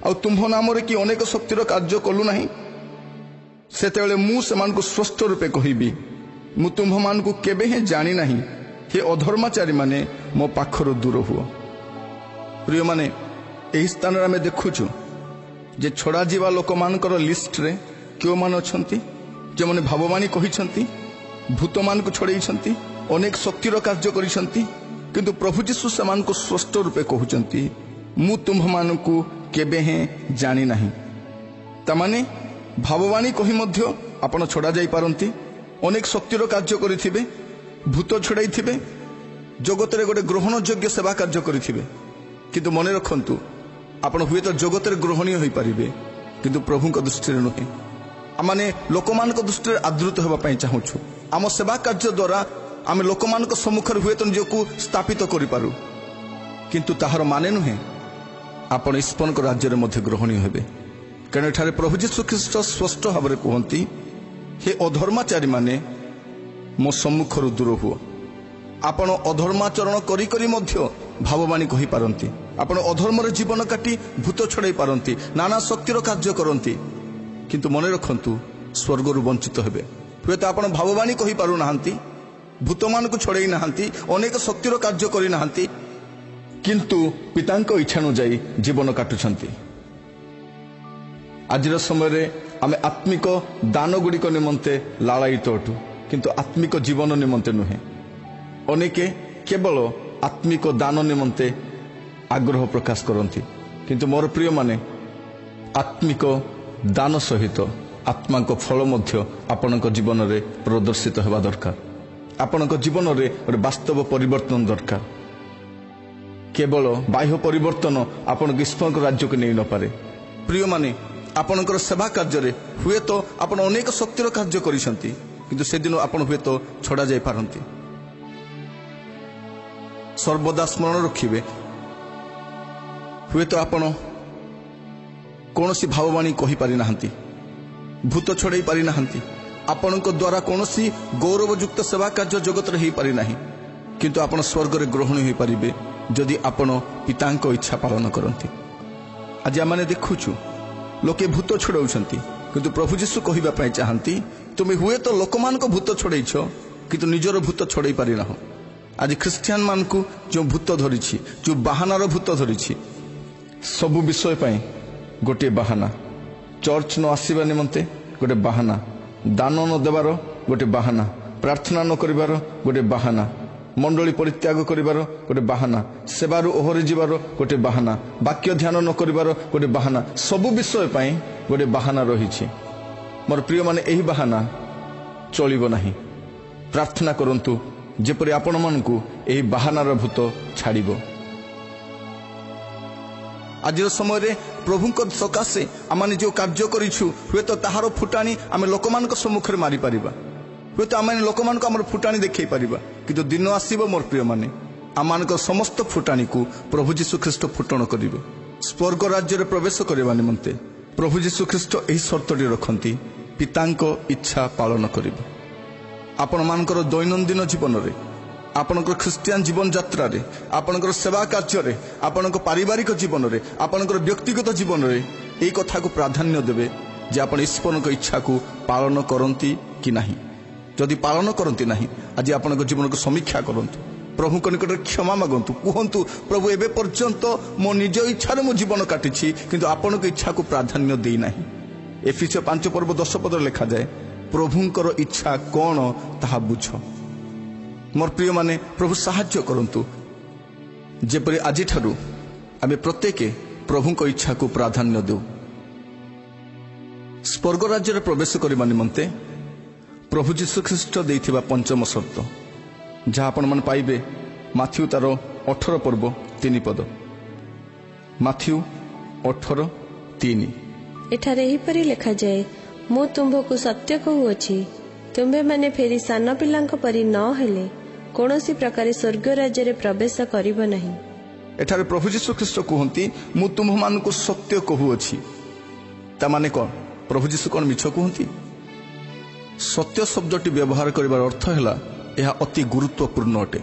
ଆଉ ତୁମ୍ଭ ନାମରେ କି ଅନେକ ଶକ୍ତିର କାର୍ଯ୍ୟ କଲୁ ନାହିଁ? ସେତେବେଳେ ମୁଁ ସେମାନଙ୍କୁ ସ୍ପଷ୍ଟ ରୂପେ କହିବି, ମୁଁ ତୁମ୍ଭମାନଙ୍କୁ କେବେ ହିଁ ଜାଣି ନାହିଁ, ହେ ଅଧର୍ମାଚାରୀମାନେ ମୋ ପାଖରୁ ଦୂର ହୁଅ। ପ୍ରିୟମାନେ, ଏହି ସ୍ଥାନରେ ଆମେ ଦେଖୁଛୁ ଯେ ଛଡ଼ାଯିବା ଲୋକମାନଙ୍କର ଲିଷ୍ଟରେ କେଉଁମାନେ ଅଛନ୍ତି? ଯେଉଁମାନେ ଭାବବାଣୀ କହିଛନ୍ତି, ଭୂତମାନଙ୍କୁ ଛଡ଼େଇଛନ୍ତି, ଅନେକ ଶକ୍ତିର କାର୍ଯ୍ୟ କରିଛନ୍ତି। କିନ୍ତୁ ପ୍ରଭୁ ଯୀଶୁ ସେମାନଙ୍କୁ ସ୍ପଷ୍ଟ ରୂପେ କହୁଛନ୍ତି, ମୁଁ ତୁମ୍ଭମାନଙ୍କୁ କେବେ ହେଁ ଜାଣି ନାହିଁ। ତାମାନେ ଭାବବାଣୀ କହି ମଧ୍ୟ ଆପଣ ଛଡ଼ା ଯାଇପାରନ୍ତି, ଅନେକ ଶକ୍ତିର କାର୍ଯ୍ୟ କରିଥିବେ, ଭୂତ ଛଡ଼ାଇଥିବେ, ଜଗତରେ ଗୋଟେ ଗ୍ରହଣଯୋଗ୍ୟ ସେବା କାର୍ଯ୍ୟ କରିଥିବେ। କିନ୍ତୁ ମନେ ରଖନ୍ତୁ, ଆପଣ ହୁଏତ ଜଗତରେ ଗ୍ରହଣୀୟ ହୋଇପାରିବେ, କିନ୍ତୁ ପ୍ରଭୁଙ୍କ ଦୃଷ୍ଟିରେ ନୁହେଁ। ଆମେ ଲୋକମାନଙ୍କ ଦୃଷ୍ଟିରେ ଆଦୃତ ହେବା ପାଇଁ ଚାହୁଁଛୁ। ଆମ ସେବା କାର୍ଯ୍ୟ ଦ୍ୱାରା ଆମେ ଲୋକମାନଙ୍କ ସମ୍ମୁଖରେ ହୁଏତ ନିଜକୁ ସ୍ଥାପିତ କରିପାରୁ, କିନ୍ତୁ ତାହାର ମାନେ ନୁହେଁ ଆପଣ ଈଶ୍ୱରଙ୍କ ରାଜ୍ୟରେ ମଧ୍ୟ ଗ୍ରହଣୀୟ ହେବେ। କାରଣ ଏଠାରେ ପ୍ରଭୁ ଯୀଶୁ ଖ୍ରୀଷ୍ଟ ସ୍ପଷ୍ଟ ଭାବରେ କୁହନ୍ତି, ହେ ଅଧର୍ମାଚାରୀମାନେ ମୋ ସମ୍ମୁଖରୁ ଦୂର ହୁଅ। ଆପଣ ଅଧର୍ମାଚରଣ କରି କରି ମଧ୍ୟ ଭାବବାଣୀ କହିପାରନ୍ତି, ଆପଣ ଅଧର୍ମରେ ଜୀବନ କାଟି ଭୂତ ଛଡ଼ାଇ ପାରନ୍ତି, ନାନା ଶକ୍ତିର କାର୍ଯ୍ୟ କରନ୍ତି, କିନ୍ତୁ ମନେ ରଖନ୍ତୁ ସ୍ୱର୍ଗରୁ ବଞ୍ଚିତ ହେବେ। ହୁଏତ ଆପଣ ଭାବବାଣୀ କହିପାରୁନାହାନ୍ତି, ଭୂତମାନଙ୍କୁ ଛଡ଼ାଇ ନାହାନ୍ତି, ଅନେକ ଶକ୍ତିର କାର୍ଯ୍ୟ କରିନାହାନ୍ତି, କିନ୍ତୁ ପିତାଙ୍କ ଇଚ୍ଛା ଅନୁଯାୟୀ ଜୀବନ କାଟୁଛନ୍ତି। ଆଜିର ସମୟରେ ଆମେ ଆତ୍ମିକ ଦାନଗୁଡ଼ିକ ନିମନ୍ତେ ଲାଳାୟିତ ଅଟୁ, କିନ୍ତୁ ଆତ୍ମିକ ଜୀବନ ନିମନ୍ତେ ନୁହେଁ। ଅନେକେ କେବଳ ଆତ୍ମିକ ଦାନ ନିମନ୍ତେ ଆଗ୍ରହ ପ୍ରକାଶ କରନ୍ତି, କିନ୍ତୁ ମୋର ପ୍ରିୟମାନେ, ଆତ୍ମିକ ଦାନ ସହିତ ଆତ୍ମାଙ୍କ ଫଳ ମଧ୍ୟ ଆପଣଙ୍କ ଜୀବନରେ ପ୍ରଦର୍ଶିତ ହେବା ଦରକାର। ଆପଣଙ୍କ ଜୀବନରେ ଗୋଟେ ବାସ୍ତବ ପରିବର୍ତ୍ତନ ଦରକାର। କେବଳ ବାହ୍ୟ ପରିବର୍ତ୍ତନ ଆପଣଙ୍କ ଈଶ୍ୱରଙ୍କ ରାଜ୍ୟକୁ ନେଇ ନପାରେ। ପ୍ରିୟମାନେ, ଆପଣଙ୍କର ସେବା କାର୍ଯ୍ୟରେ ହୁଏତ ଆପଣ ଅନେକ ଶକ୍ତିର କାର୍ଯ୍ୟ କରିଛନ୍ତି, କିନ୍ତୁ ସେଦିନ ଆପଣ ହୁଏତ ଛଡ଼ା ଯାଇପାରନ୍ତି। ସର୍ବଦା ସ୍ମରଣ ରଖିବେ, ହୁଏତ ଆପଣ କୌଣସି ଭାବବାଣୀ କହିପାରିନାହାନ୍ତି, ଭୂତ ଛଡ଼ାଇ ପାରିନାହାନ୍ତି, ଆପଣଙ୍କ ଦ୍ୱାରା କୌଣସି ଗୌରବଯୁକ୍ତ ସେବା କାର୍ଯ୍ୟ ଜଗତରେ ହୋଇପାରିନାହିଁ, କିନ୍ତୁ ଆପଣ ସ୍ୱର୍ଗରେ ଗ୍ରହଣୀୟ ହୋଇପାରିବେ ଯଦି ଆପଣ ପିତାଙ୍କ ଇଚ୍ଛା ପାଳନ କରନ୍ତି। ଆଜି ଆମେ ଦେଖୁଛୁ ଲୋକେ ଭୂତ ଛଡ଼ାଉଛନ୍ତି, କିନ୍ତୁ ପ୍ରଭୁ ଯୀଶୁ କହିବା ପାଇଁ ଚାହାନ୍ତି, ତୁମେ ହୁଏତ ଲୋକମାନଙ୍କ ଭୂତ ଛଡ଼େଇଛ, କିନ୍ତୁ ନିଜର ଭୂତ ଛଡ଼େଇ ପାରିନାହ। ଆଜି ଖ୍ରୀଷ୍ଟିଆନ ମାନଙ୍କୁ ଯେଉଁ ଭୂତ ଧରିଛି, ଯେଉଁ ବାହାନାର ଭୂତ ଧରିଛି, ସବୁ ବିଷୟ ପାଇଁ ଗୋଟିଏ ବାହାନା, ଚର୍ଚ୍ଚ ନ ଆସିବା ନିମନ୍ତେ ଗୋଟେ ବାହାନା, ଦାନ ନ ଦେବାର ଗୋଟେ ବାହାନା, ପ୍ରାର୍ଥନା ନ କରିବାର ଗୋଟେ ବାହାନା, ମଣ୍ଡଳୀ ପରିତ୍ୟାଗ କରିବାର ଗୋଟେ ବାହାନା, ସେବାରୁ ଓହରି ଯିବାର ଗୋଟେ ବାହାନା, ବାକ୍ୟ ଧ୍ୟାନ ନ କରିବାର ଗୋଟେ ବାହାନା, ସବୁ ବିଷୟ ପାଇଁ ଗୋଟେ ବାହାନା ରହିଛି। ମୋର ପ୍ରିୟମାନେ, ଏହି ବାହାନା ଚଳିବ ନାହିଁ। ପ୍ରାର୍ଥନା କରନ୍ତୁ ଯେପରି ଆପଣମାନଙ୍କୁ ଏହି ବାହାନାର ଭୂତ ଛାଡ଼ିବ। ଆଜିର ସମୟରେ ପ୍ରଭୁଙ୍କ ସକାଶେ ଆମେ ଯେଉଁ କାର୍ଯ୍ୟ କରିଛୁ, ହୁଏତ ତାହାର ଫୁଟାଣି ଆମେ ଲୋକମାନଙ୍କ ସମ୍ମୁଖରେ ମାରିପାରିବା, ହୁଏତ ଆମେ ଲୋକମାନଙ୍କୁ ଆମର ଫୁଟାଣି ଦେଖାଇ ପାରିବା, କିନ୍ତୁ ଦିନ ଆସିବ ମୋର ପ୍ରିୟମାନେ, ଆମମାନଙ୍କ ସମସ୍ତ ଫୁଟାଣିକୁ ପ୍ରଭୁ ଯୀଶୁ ଖ୍ରୀଷ୍ଟ ଫୁଟଣ କରିବେ। ସ୍ୱର୍ଗ ରାଜ୍ୟରେ ପ୍ରବେଶ କରିବା ନିମନ୍ତେ ପ୍ରଭୁ ଯୀଶୁ ଖ୍ରୀଷ୍ଟ ଏହି ସର୍ତ୍ତଟି ରଖନ୍ତି, ପିତାଙ୍କ ଇଚ୍ଛା ପାଳନ କରିବେ। ଆପଣମାନଙ୍କର ଦୈନନ୍ଦିନ ଜୀବନରେ, ଆପଣଙ୍କର ଖ୍ରୀଷ୍ଟିଆନ ଜୀବନଯାତ୍ରାରେ, ଆପଣଙ୍କର ସେବା କାର୍ଯ୍ୟରେ, ଆପଣଙ୍କ ପାରିବାରିକ ଜୀବନରେ, ଆପଣଙ୍କର ବ୍ୟକ୍ତିଗତ ଜୀବନରେ ଏହି କଥାକୁ ପ୍ରାଧାନ୍ୟ ଦେବେ ଯେ ଆପଣ ଈଶ୍ୱରଙ୍କ ଇଚ୍ଛାକୁ ପାଳନ କରନ୍ତି କି ନାହିଁ। ଯଦି ପାଳନ କରନ୍ତି ନାହିଁ, ଆଜି ଆପଣଙ୍କ ଜୀବନକୁ ସମୀକ୍ଷା କରନ୍ତୁ, ପ୍ରଭୁଙ୍କ ନିକଟରେ କ୍ଷମା ମାଗନ୍ତୁ, କୁହନ୍ତୁ, ପ୍ରଭୁ ଏବେ ପର୍ଯ୍ୟନ୍ତ ମୋ ନିଜ ଇଚ୍ଛାରେ ମୁଁ ଜୀବନ କାଟିଛି, କିନ୍ତୁ ଆପଣଙ୍କ ଇଚ୍ଛାକୁ ପ୍ରାଧାନ୍ୟ ଦେଇନାହିଁ। ଏଫେସୀୟ 5:10 ଲେଖାଯାଏ, ପ୍ରଭୁଙ୍କର ଇଚ୍ଛା କ'ଣ ତାହା ବୁଝ। ମୋର ପ୍ରିୟମାନେ, ପ୍ରଭୁ ସାହାଯ୍ୟ କରନ୍ତୁ ଯେପରି ଆଜିଠାରୁ ଆମେ ପ୍ରତ୍ୟେକ ପ୍ରଭୁଙ୍କ ଇଚ୍ଛାକୁ ପ୍ରାଧାନ୍ୟ ଦେଉ। ସ୍ୱର୍ଗ ରାଜ୍ୟରେ ପ୍ରବେଶ କରିବା ନିମନ୍ତେ ପ୍ରଭୁ ଯୀଶୁ ଖ୍ରୀଷ୍ଟ ଦେଇଥିବା ପଞ୍ଚମ ସର୍ତ୍ତ, ଯାହା ଆପଣମାନେ ପାଇବେ ମାଥ୍ୟୁ ତାର 18 ପର୍ବ 3 ପଦ। ମାଥ୍ୟୁ 18:3। ଏଠାରେ ଏହିପରି ଲେଖାଯାଏ, ମୁଁ ତୁମ୍ଭକୁ ସତ୍ୟ କହୁଅଛି, ତୁମ୍ଭେମାନେ ଫେରି ସାନ ପିଲାଙ୍କ ପରି ନ ହେଲେ କୌଣସି ପ୍ରକାର ସ୍ୱର୍ଗ ରାଜ୍ୟରେ ପ୍ରବେଶ କରିବ ନାହିଁ। ଏଠାରେ ପ୍ରଭୁ ଯୀଶୁ ଖ୍ରୀଷ୍ଟ କୁହନ୍ତି, ମୁଁ ତୁମ୍ଭମାନଙ୍କୁ ସତ୍ୟ କହୁଅଛି। ତାମାନେ କ'ଣ? ପ୍ରଭୁ ଯୀଶୁ କ'ଣ ମିଛ କୁହନ୍ତି? ସତ୍ୟ ଶବ୍ଦଟି ବ୍ୟବହାର କରିବାର ଅର୍ଥ ହେଲା, ଏହା ଅତି ଗୁରୁତ୍ୱପୂର୍ଣ୍ଣ ଅଟେ।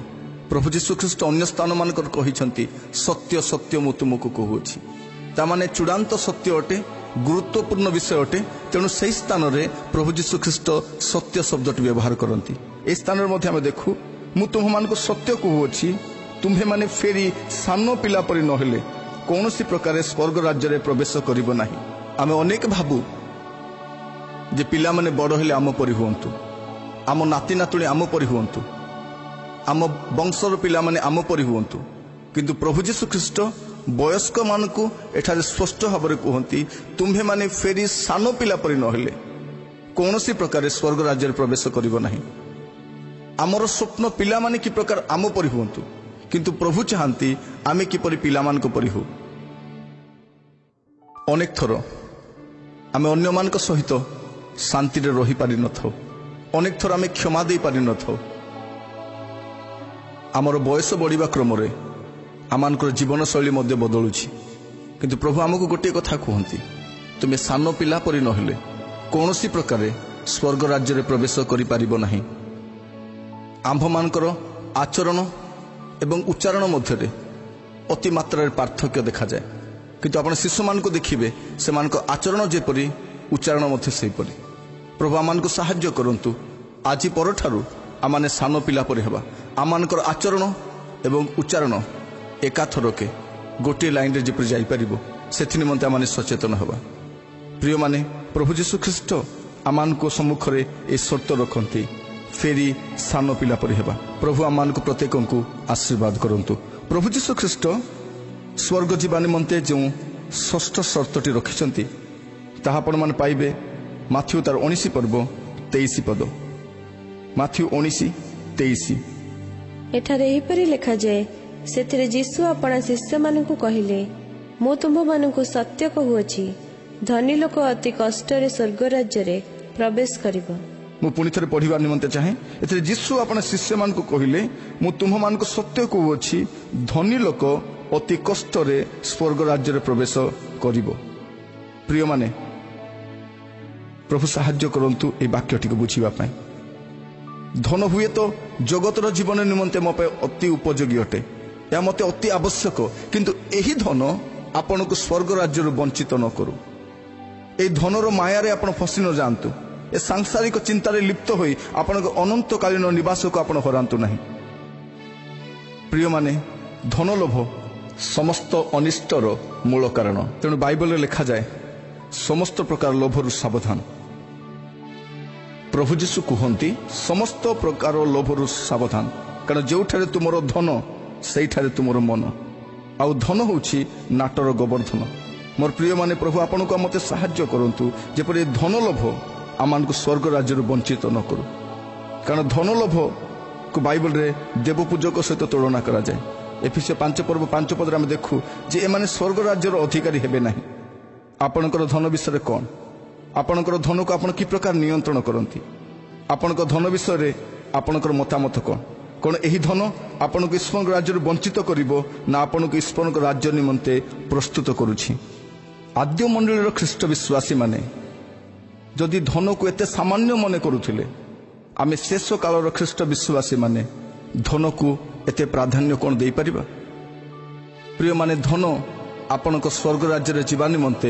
ପ୍ରଭୁ ଯୀଶୁ ଖ୍ରୀଷ୍ଟ ଅନ୍ୟ ସ୍ଥାନମାନଙ୍କରେ କହିଛନ୍ତି, ସତ୍ୟ ସତ୍ୟ ମୁଁ ତୁମକୁ କହୁଅଛି। ତାମାନେ ଚୂଡ଼ାନ୍ତ ସତ୍ୟ ଅଟେ, ଗୁରୁତ୍ୱପୂର୍ଣ୍ଣ ବିଷୟ ଅଟେ। ତେଣୁ ସେହି ସ୍ଥାନରେ ପ୍ରଭୁ ଯୀଶୁ ଖ୍ରୀଷ୍ଟ ସତ୍ୟ ଶବ୍ଦଟି ବ୍ୟବହାର କରନ୍ତି। ଏହି ସ୍ଥାନରେ ମଧ୍ୟ ଆମେ ଦେଖୁ, ମୁଁ ତୁମମାନଙ୍କୁ ସତ୍ୟ କହୁଅଛି, ତୁମ୍ଭେମାନେ ଫେରି ସାନ ପିଲା ପରି ନହେଲେ କୌଣସି ପ୍ରକାର ସ୍ୱର୍ଗ ରାଜ୍ୟରେ ପ୍ରବେଶ କରିବ ନାହିଁ। ଆମେ ଅନେକ ଭାବୁ ଯେ ପିଲାମାନେ ବଡ଼ ହେଲେ ଆମ ପରି ହୁଅନ୍ତୁ, ଆମ ନାତି ନାତୁଣୀ ଆମ ପରି ହୁଅନ୍ତୁ, ଆମ ବଂଶର ପିଲାମାନେ ଆମ ପରି ହୁଅନ୍ତୁ। କିନ୍ତୁ ପ୍ରଭୁ ଯୀଶୁଖ୍ରୀଷ୍ଟ ବୟସ୍କମାନଙ୍କୁ ଏଠାରେ ସ୍ପଷ୍ଟ ଭାବରେ କୁହନ୍ତି, ତୁମ୍ଭେମାନେ ଫେରି ସାନ ପିଲା ପରି ନହେଲେ କୌଣସି ପ୍ରକାରେ ସ୍ୱର୍ଗ ରାଜ୍ୟରେ ପ୍ରବେଶ କରିବ ନାହିଁ। ଆମର ସ୍ୱପ୍ନ ପିଲାମାନେ କି ପ୍ରକାର ଆମ ପରି ହୁଅନ୍ତୁ, କିନ୍ତୁ ପ୍ରଭୁ ଚାହାନ୍ତି ଆମେ କିପରି ପିଲାମାନଙ୍କ ପରି ହଉ। ଅନେକ ଥର ଆମେ ଅନ୍ୟମାନଙ୍କ ସହିତ ଶାନ୍ତିରେ ରହିପାରିନଥାଉ, ଅନେକ ଥର ଆମେ କ୍ଷମା ଦେଇପାରିନଥାଉ। ଆମର ବୟସ ବଢ଼ିବା କ୍ରମରେ ଆମମାନଙ୍କର ଜୀବନଶୈଳୀ ମଧ୍ୟ ବଦଳୁଛି, କିନ୍ତୁ ପ୍ରଭୁ ଆମକୁ ଗୋଟିଏ କଥା କୁହନ୍ତି, ତୁମେ ସାନ ପିଲା ପରି ନହେଲେ କୌଣସି ପ୍ରକାରେ ସ୍ୱର୍ଗ ରାଜ୍ୟରେ ପ୍ରବେଶ କରିପାରିବ ନାହିଁ। ଆମ୍ଭମାନଙ୍କର ଆଚରଣ ଏବଂ ଉଚ୍ଚାରଣ ମଧ୍ୟରେ ଅତି ମାତ୍ରାରେ ପାର୍ଥକ୍ୟ ଦେଖାଯାଏ, କିନ୍ତୁ ଆପଣ ଶିଶୁମାନଙ୍କୁ ଦେଖିବେ ସେମାନଙ୍କ ଆଚରଣ ଯେପରି ଉଚ୍ଚାରଣ ମଧ୍ୟ ସେହିପରି। ପ୍ରଭୁ ଆମମାନଙ୍କୁ ସାହାଯ୍ୟ କରନ୍ତୁ, ଆଜି ପରଠାରୁ ଆମମାନେ ସାନ ପିଲା ପରି ହେବା। ଆମମାନଙ୍କର ଆଚରଣ ଏବଂ ଉଚ୍ଚାରଣ ଏକାଥରକେ ଗୋଟିଏ ଲାଇନରେ ଯେପରି ଯାଇପାରିବ ସେଥି ନିମନ୍ତେ ଆମମାନେ ସଚେତନ ହେବା। ପ୍ରିୟମାନେ, ପ୍ରଭୁ ଯୀଶୁଖ୍ରୀଷ୍ଟ ଆମମାନଙ୍କ ସମ୍ମୁଖରେ ଏହି ସର୍ତ୍ତ ରଖନ୍ତି, ଫେରି ସାନ ପିଲା ପରି ହେବା। ପ୍ରଭୁ ଆମମାନଙ୍କୁ ପ୍ରତ୍ୟେକଙ୍କୁ ଆଶୀର୍ବାଦ କରନ୍ତୁ। ପ୍ରଭୁ ଯୀଶୁଖ୍ରୀଷ୍ଟ ସ୍ୱର୍ଗ ଯିବା ନିମନ୍ତେ ଯେଉଁ ଷଷ୍ଠ ସର୍ତ୍ତଟି ରଖିଛନ୍ତି ତାହା ଆପଣମାନେ ପାଇବେ ମାଥ୍ୟୁ ତାର 19 ପର୍ବ 23 ପଦ। ମାଥ୍ୟୁ 19:23। ଏଠାରେ ଏହିପରି ଲେଖାଯାଏ, ସେଥିରେ ଯୀଶୁ ଆପଣା ଶିଷ୍ୟମାନଙ୍କୁ କହିଲେ, ମୁଁ ତୁମ୍ଭମାନଙ୍କୁ ସତ୍ୟ କହୁଅଛି, ଧନୀ ଲୋକ ଅତି କଷ୍ଟରେ ସ୍ୱର୍ଗ ରାଜ୍ୟରେ ପ୍ରବେଶ କରିବ। ମୁଁ ପୁଣି ଥରେ ପଢ଼ିବା ନିମନ୍ତେ ଚାହେଁ। ଏଥିରେ ଯୀଶୁ ଆପଣ ଶିଷ୍ୟମାନଙ୍କୁ କହିଲେ, ମୁଁ ତୁମ୍ଭମାନଙ୍କୁ ସତ୍ୟ କହୁଅଛି, ଧନୀ ଲୋକ ଅତି କଷ୍ଟରେ ସ୍ୱର୍ଗ ରାଜ୍ୟରେ ପ୍ରବେଶ କରିବ। ପ୍ରିୟମାନେ, ପ୍ରଭୁ ସାହାଯ୍ୟ କରନ୍ତୁ ଏହି ବାକ୍ୟଟିକୁ ବୁଝିବା ପାଇଁ। ଧନ ହୁଏତ ଜଗତର ଜୀବନ ନିମନ୍ତେ ମୋ ପାଇଁ ଅତି ଉପଯୋଗୀ ଅଟେ, ଏହା ମୋତେ ଅତି ଆବଶ୍ୟକ, କିନ୍ତୁ ଏହି ଧନ ଆପଣଙ୍କୁ ସ୍ୱର୍ଗ ରାଜ୍ୟରୁ ବଞ୍ଚିତ ନ କରୁ। ଏହି ଧନର ମାୟାରେ ଆପଣ ଫସି ନ ଯାଆନ୍ତୁ। ଏ ସାଂସାରିକ ଚିନ୍ତାରେ ଲିପ୍ତ ହୋଇ ଆପଣଙ୍କ ଅନନ୍ତକାଳୀନ ନିବାସକୁ ଆପଣ ହରାନ୍ତୁ ନାହିଁ। ପ୍ରିୟମାନେ, ଧନ ଲୋଭ ସମସ୍ତ ଅନିଷ୍ଟର ମୂଳ କାରଣ। ତେଣୁ ବାଇବଲରେ ଲେଖାଯାଏ, ସମସ୍ତ ପ୍ରକାର ଲୋଭରୁ ସାବଧାନ। ପ୍ରଭୁ ଯୀଶୁ କୁହନ୍ତି, ସମସ୍ତ ପ୍ରକାର ଲୋଭରୁ ସାବଧାନ, କାରଣ ଯେଉଁଠାରେ ତୁମର ଧନ ସେଇଠାରେ ତୁମର ମନ, ଆଉ ଧନ ହେଉଛି ନାଟର ଗୋବର୍ଦ୍ଧନ। ମୋର ପ୍ରିୟମାନେ, ପ୍ରଭୁ ଆପଣଙ୍କୁ ମୋତେ ସାହାଯ୍ୟ କରନ୍ତୁ ଯେପରି ଧନ ଲୋଭ ଆମମାନଙ୍କୁ ସ୍ୱର୍ଗ ରାଜ୍ୟରୁ ବଞ୍ଚିତ ନ କରୁ। କାରଣ ଧନ ଲୋଭକୁ ବାଇବଲରେ ଦେବପୂଜକ ସହିତ ତୁଳନା କରାଯାଏ। ଏଫେସୀୟ 5 ପର୍ବ 5 ପଦରେ ଆମେ ଦେଖୁ ଯେ ଏମାନେ ସ୍ୱର୍ଗ ରାଜ୍ୟର ଅଧିକାରୀ ହେବେ ନାହିଁ। ଆପଣଙ୍କର ଧନ ବିଷୟରେ କ'ଣ? ଆପଣଙ୍କର ଧନକୁ ଆପଣ କି ପ୍ରକାର ନିୟନ୍ତ୍ରଣ କରନ୍ତି? ଆପଣଙ୍କ ଧନ ବିଷୟରେ ଆପଣଙ୍କର ମତାମତ କ'ଣ? କ'ଣ ଏହି ଧନ ଆପଣଙ୍କୁ ଈଶ୍ୱରଙ୍କ ରାଜ୍ୟରୁ ବଞ୍ଚିତ କରିବ ନା ଆପଣଙ୍କୁ ଈଶ୍ୱରଙ୍କ ରାଜ୍ୟ ନିମନ୍ତେ ପ୍ରସ୍ତୁତ କରୁଛି? ଆଦ୍ୟ ମଣ୍ଡଳୀର ଖ୍ରୀଷ୍ଟ ବିଶ୍ୱାସୀମାନେ ଯଦି ଧନକୁ ଏତେ ସାମାନ୍ୟ ମନେ କରୁଥିଲେ, ଆମେ ଶେଷ କାଳର ଖ୍ରୀଷ୍ଟ ବିଶ୍ୱାସୀମାନେ ଧନକୁ ଏତେ ପ୍ରାଧାନ୍ୟ କ'ଣ ଦେଇପାରିବା? ପ୍ରିୟମାନେ, ଧନ ଆପଣଙ୍କ ସ୍ୱର୍ଗ ରାଜ୍ୟରେ ଯିବା ନିମନ୍ତେ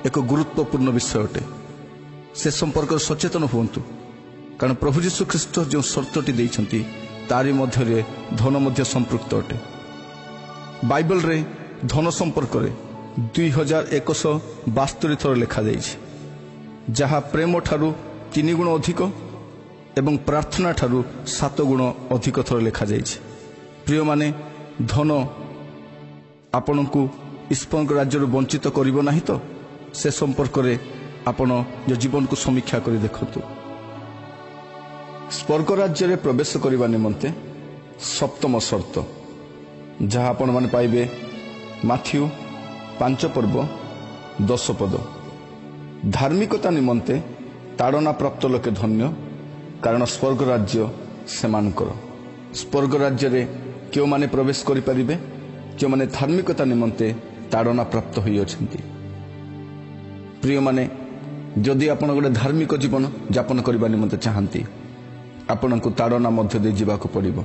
ଏକ ଗୁରୁତ୍ୱପୂର୍ଣ୍ଣ ବିଷୟ ଅଟେ। ସେ ସମ୍ପର୍କରେ ସଚେତନ ହୁଅନ୍ତୁ, କାରଣ ପ୍ରଭୁ ଯୀଶୁଖ୍ରୀଷ୍ଟ ଯେଉଁ ସର୍ତ୍ତଟି ଦେଇଛନ୍ତି ତାରି ମଧ୍ୟରେ ଧନ ମଧ୍ୟ ସମ୍ପୃକ୍ତ ଅଟେ। ବାଇବଲରେ ଧନ ସମ୍ପର୍କରେ 2172 ଥର ଲେଖାଯାଇଛି, ଯାହା ପ୍ରେମ ଠାରୁ 3 ଗୁଣ ଅଧିକ ଏବଂ ପ୍ରାର୍ଥନା ଠାରୁ 7 ଗୁଣ ଅଧିକ ଥର ଲେଖାଯାଇଛି। ପ୍ରିୟମାନେ, ଧନ ଆପଣଙ୍କୁ ଈଶ୍ୱରଙ୍କ ରାଜ୍ୟରୁ ବଞ୍ଚିତ କରିବ ନାହିଁ ତ? ସେ ସମ୍ପର୍କରେ ଆପଣ ନିଜ ଜୀବନକୁ ସମୀକ୍ଷା କରି ଦେଖନ୍ତୁ। ସ୍ୱର୍ଗ ରାଜ୍ୟରେ ପ୍ରବେଶ କରିବା ନିମନ୍ତେ ସପ୍ତମ ସର୍ତ୍ତ, ଯାହା ଆପଣମାନେ ପାଇବେ ମାଥ୍ୟୁ 5 ପର୍ବ 10 ପଦ। ଧାର୍ମିକତା ନିମନ୍ତେ ତାଡ଼ନା ପ୍ରାପ୍ତ ଲୋକେ ଧନ୍ୟ, କାରଣ ସ୍ୱର୍ଗ ରାଜ୍ୟ ସେମାନଙ୍କର। ସ୍ୱର୍ଗ ରାଜ୍ୟରେ କେଉଁମାନେ ପ୍ରବେଶ କରିପାରିବେ? ଯେଉଁମାନେ ଧାର୍ମିକତା ନିମନ୍ତେ ତାଡ଼ନା ପ୍ରାପ୍ତ ହୋଇଅଛନ୍ତି। ପ୍ରିୟମାନେ, ଯଦି ଆପଣ ଗୋଟେ ଧାର୍ମିକ ଜୀବନ ଯାପନ କରିବା ନିମନ୍ତେ ଚାହାନ୍ତି, ଆପଣଙ୍କୁ ତାଡ଼ନା ମଧ୍ୟ ଦେଇ ଯିବାକୁ ପଡ଼ିବ।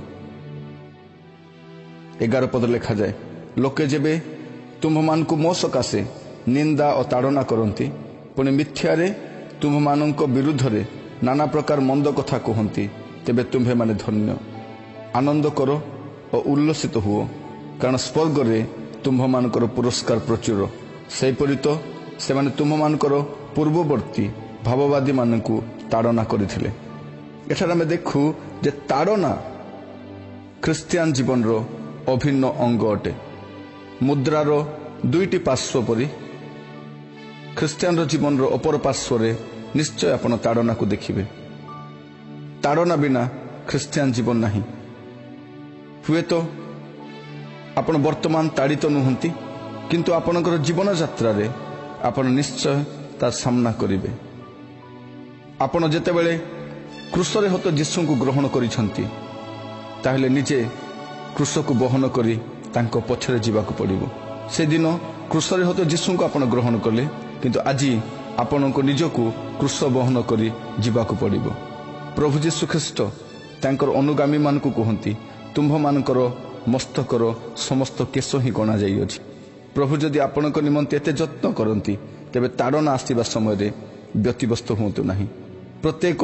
11 ପଦ ଲେଖାଯାଏ, ଲୋକେ ଯେବେ ତୁମ୍ଭମାନଙ୍କୁ ମୋ ସକାଶେ ନିନ୍ଦା ଓ ତାଡ଼ନା କରନ୍ତି, ପୁଣି ମିଥ୍ୟାରେ ତୁମ୍ଭମାନଙ୍କ ବିରୁଦ୍ଧରେ ନାନା ପ୍ରକାର ମନ୍ଦ କଥା କୁହନ୍ତି, ତେବେ ତୁମ୍ଭେମାନେ ଧନ୍ୟ। ଆନନ୍ଦ କର ଓ ଉଲ୍ଲସିତ ହୁଅ, କାରଣ ସ୍ୱର୍ଗରେ ତୁମ୍ଭମାନଙ୍କର ପୁରସ୍କାର ପ୍ରଚୁର। ସେହିପରି ତ ସେମାନେ ତୁମ୍ଭମାନଙ୍କର ପୂର୍ବବର୍ତ୍ତୀ ଭାବବାଦୀମାନଙ୍କୁ ତାଡ଼ନା କରିଥିଲେ। ଏଠାରେ ଆମେ ଦେଖୁ ଯେ ତାଡ଼ନା ଖ୍ରୀଷ୍ଟିଆନ ଜୀବନର ଅଭିନ୍ନ ଅଙ୍ଗ ଅଟେ। ମୁଦ୍ରାର ଦୁଇଟି ପାର୍ଶ୍ୱ ପରି ଖ୍ରୀଷ୍ଟିଆନର ଜୀବନର ଅପର ପାର୍ଶ୍ୱରେ ନିଶ୍ଚୟ ଆପଣ ତାଡ଼ନାକୁ ଦେଖିବେ। ତାଡ଼ନା ବିନା ଖ୍ରୀଷ୍ଟିଆନ ଜୀବନ ନାହିଁ। ହୁଏତ ଆପଣ ବର୍ତ୍ତମାନ ତାଡ଼ିତ ନୁହନ୍ତି, କିନ୍ତୁ ଆପଣଙ୍କର ଜୀବନ ଯାତ୍ରାରେ ଆପଣ ନିଶ୍ଚୟ ତାର ସାମ୍ନା କରିବେ। ଆପଣ ଯେତେବେଳେ କ୍ରୁଶରେ ହତ ଯୀଶୁଙ୍କୁ ଗ୍ରହଣ କରିଛନ୍ତି, ତାହେଲେ ନିଜେ କ୍ରୁଶକୁ ବହନ କରି ତାଙ୍କ ପଛରେ ଯିବାକୁ ପଡ଼ିବ। ସେଦିନ କ୍ରୁଶରେ ହତ ଯୀଶୁଙ୍କୁ ଆପଣ ଗ୍ରହଣ କଲେ, କିନ୍ତୁ ଆଜି ଆପଣଙ୍କୁ ନିଜକୁ କ୍ରୁଶ ବହନ କରି ଯିବାକୁ ପଡ଼ିବ। ପ୍ରଭୁ ଯୀଶୁଖ୍ରୀଷ୍ଟ ତାଙ୍କର ଅନୁଗାମୀମାନଙ୍କୁ କୁହନ୍ତି, ତୁମ୍ଭମାନଙ୍କର ମସ୍ତକର ସମସ୍ତ କେଶ ହିଁ ଗଣାଯାଇଅଛି। ପ୍ରଭୁ ଯଦି ଆପଣଙ୍କ ନିମନ୍ତେ ଏତେ ଯତ୍ନ କରନ୍ତି, ତେବେ ତାଡ଼ନା ଆସିବା ସମୟରେ ବ୍ୟତିବ୍ୟସ୍ତ ହୁଅନ୍ତୁ ନାହିଁ। ପ୍ରତ୍ୟେକ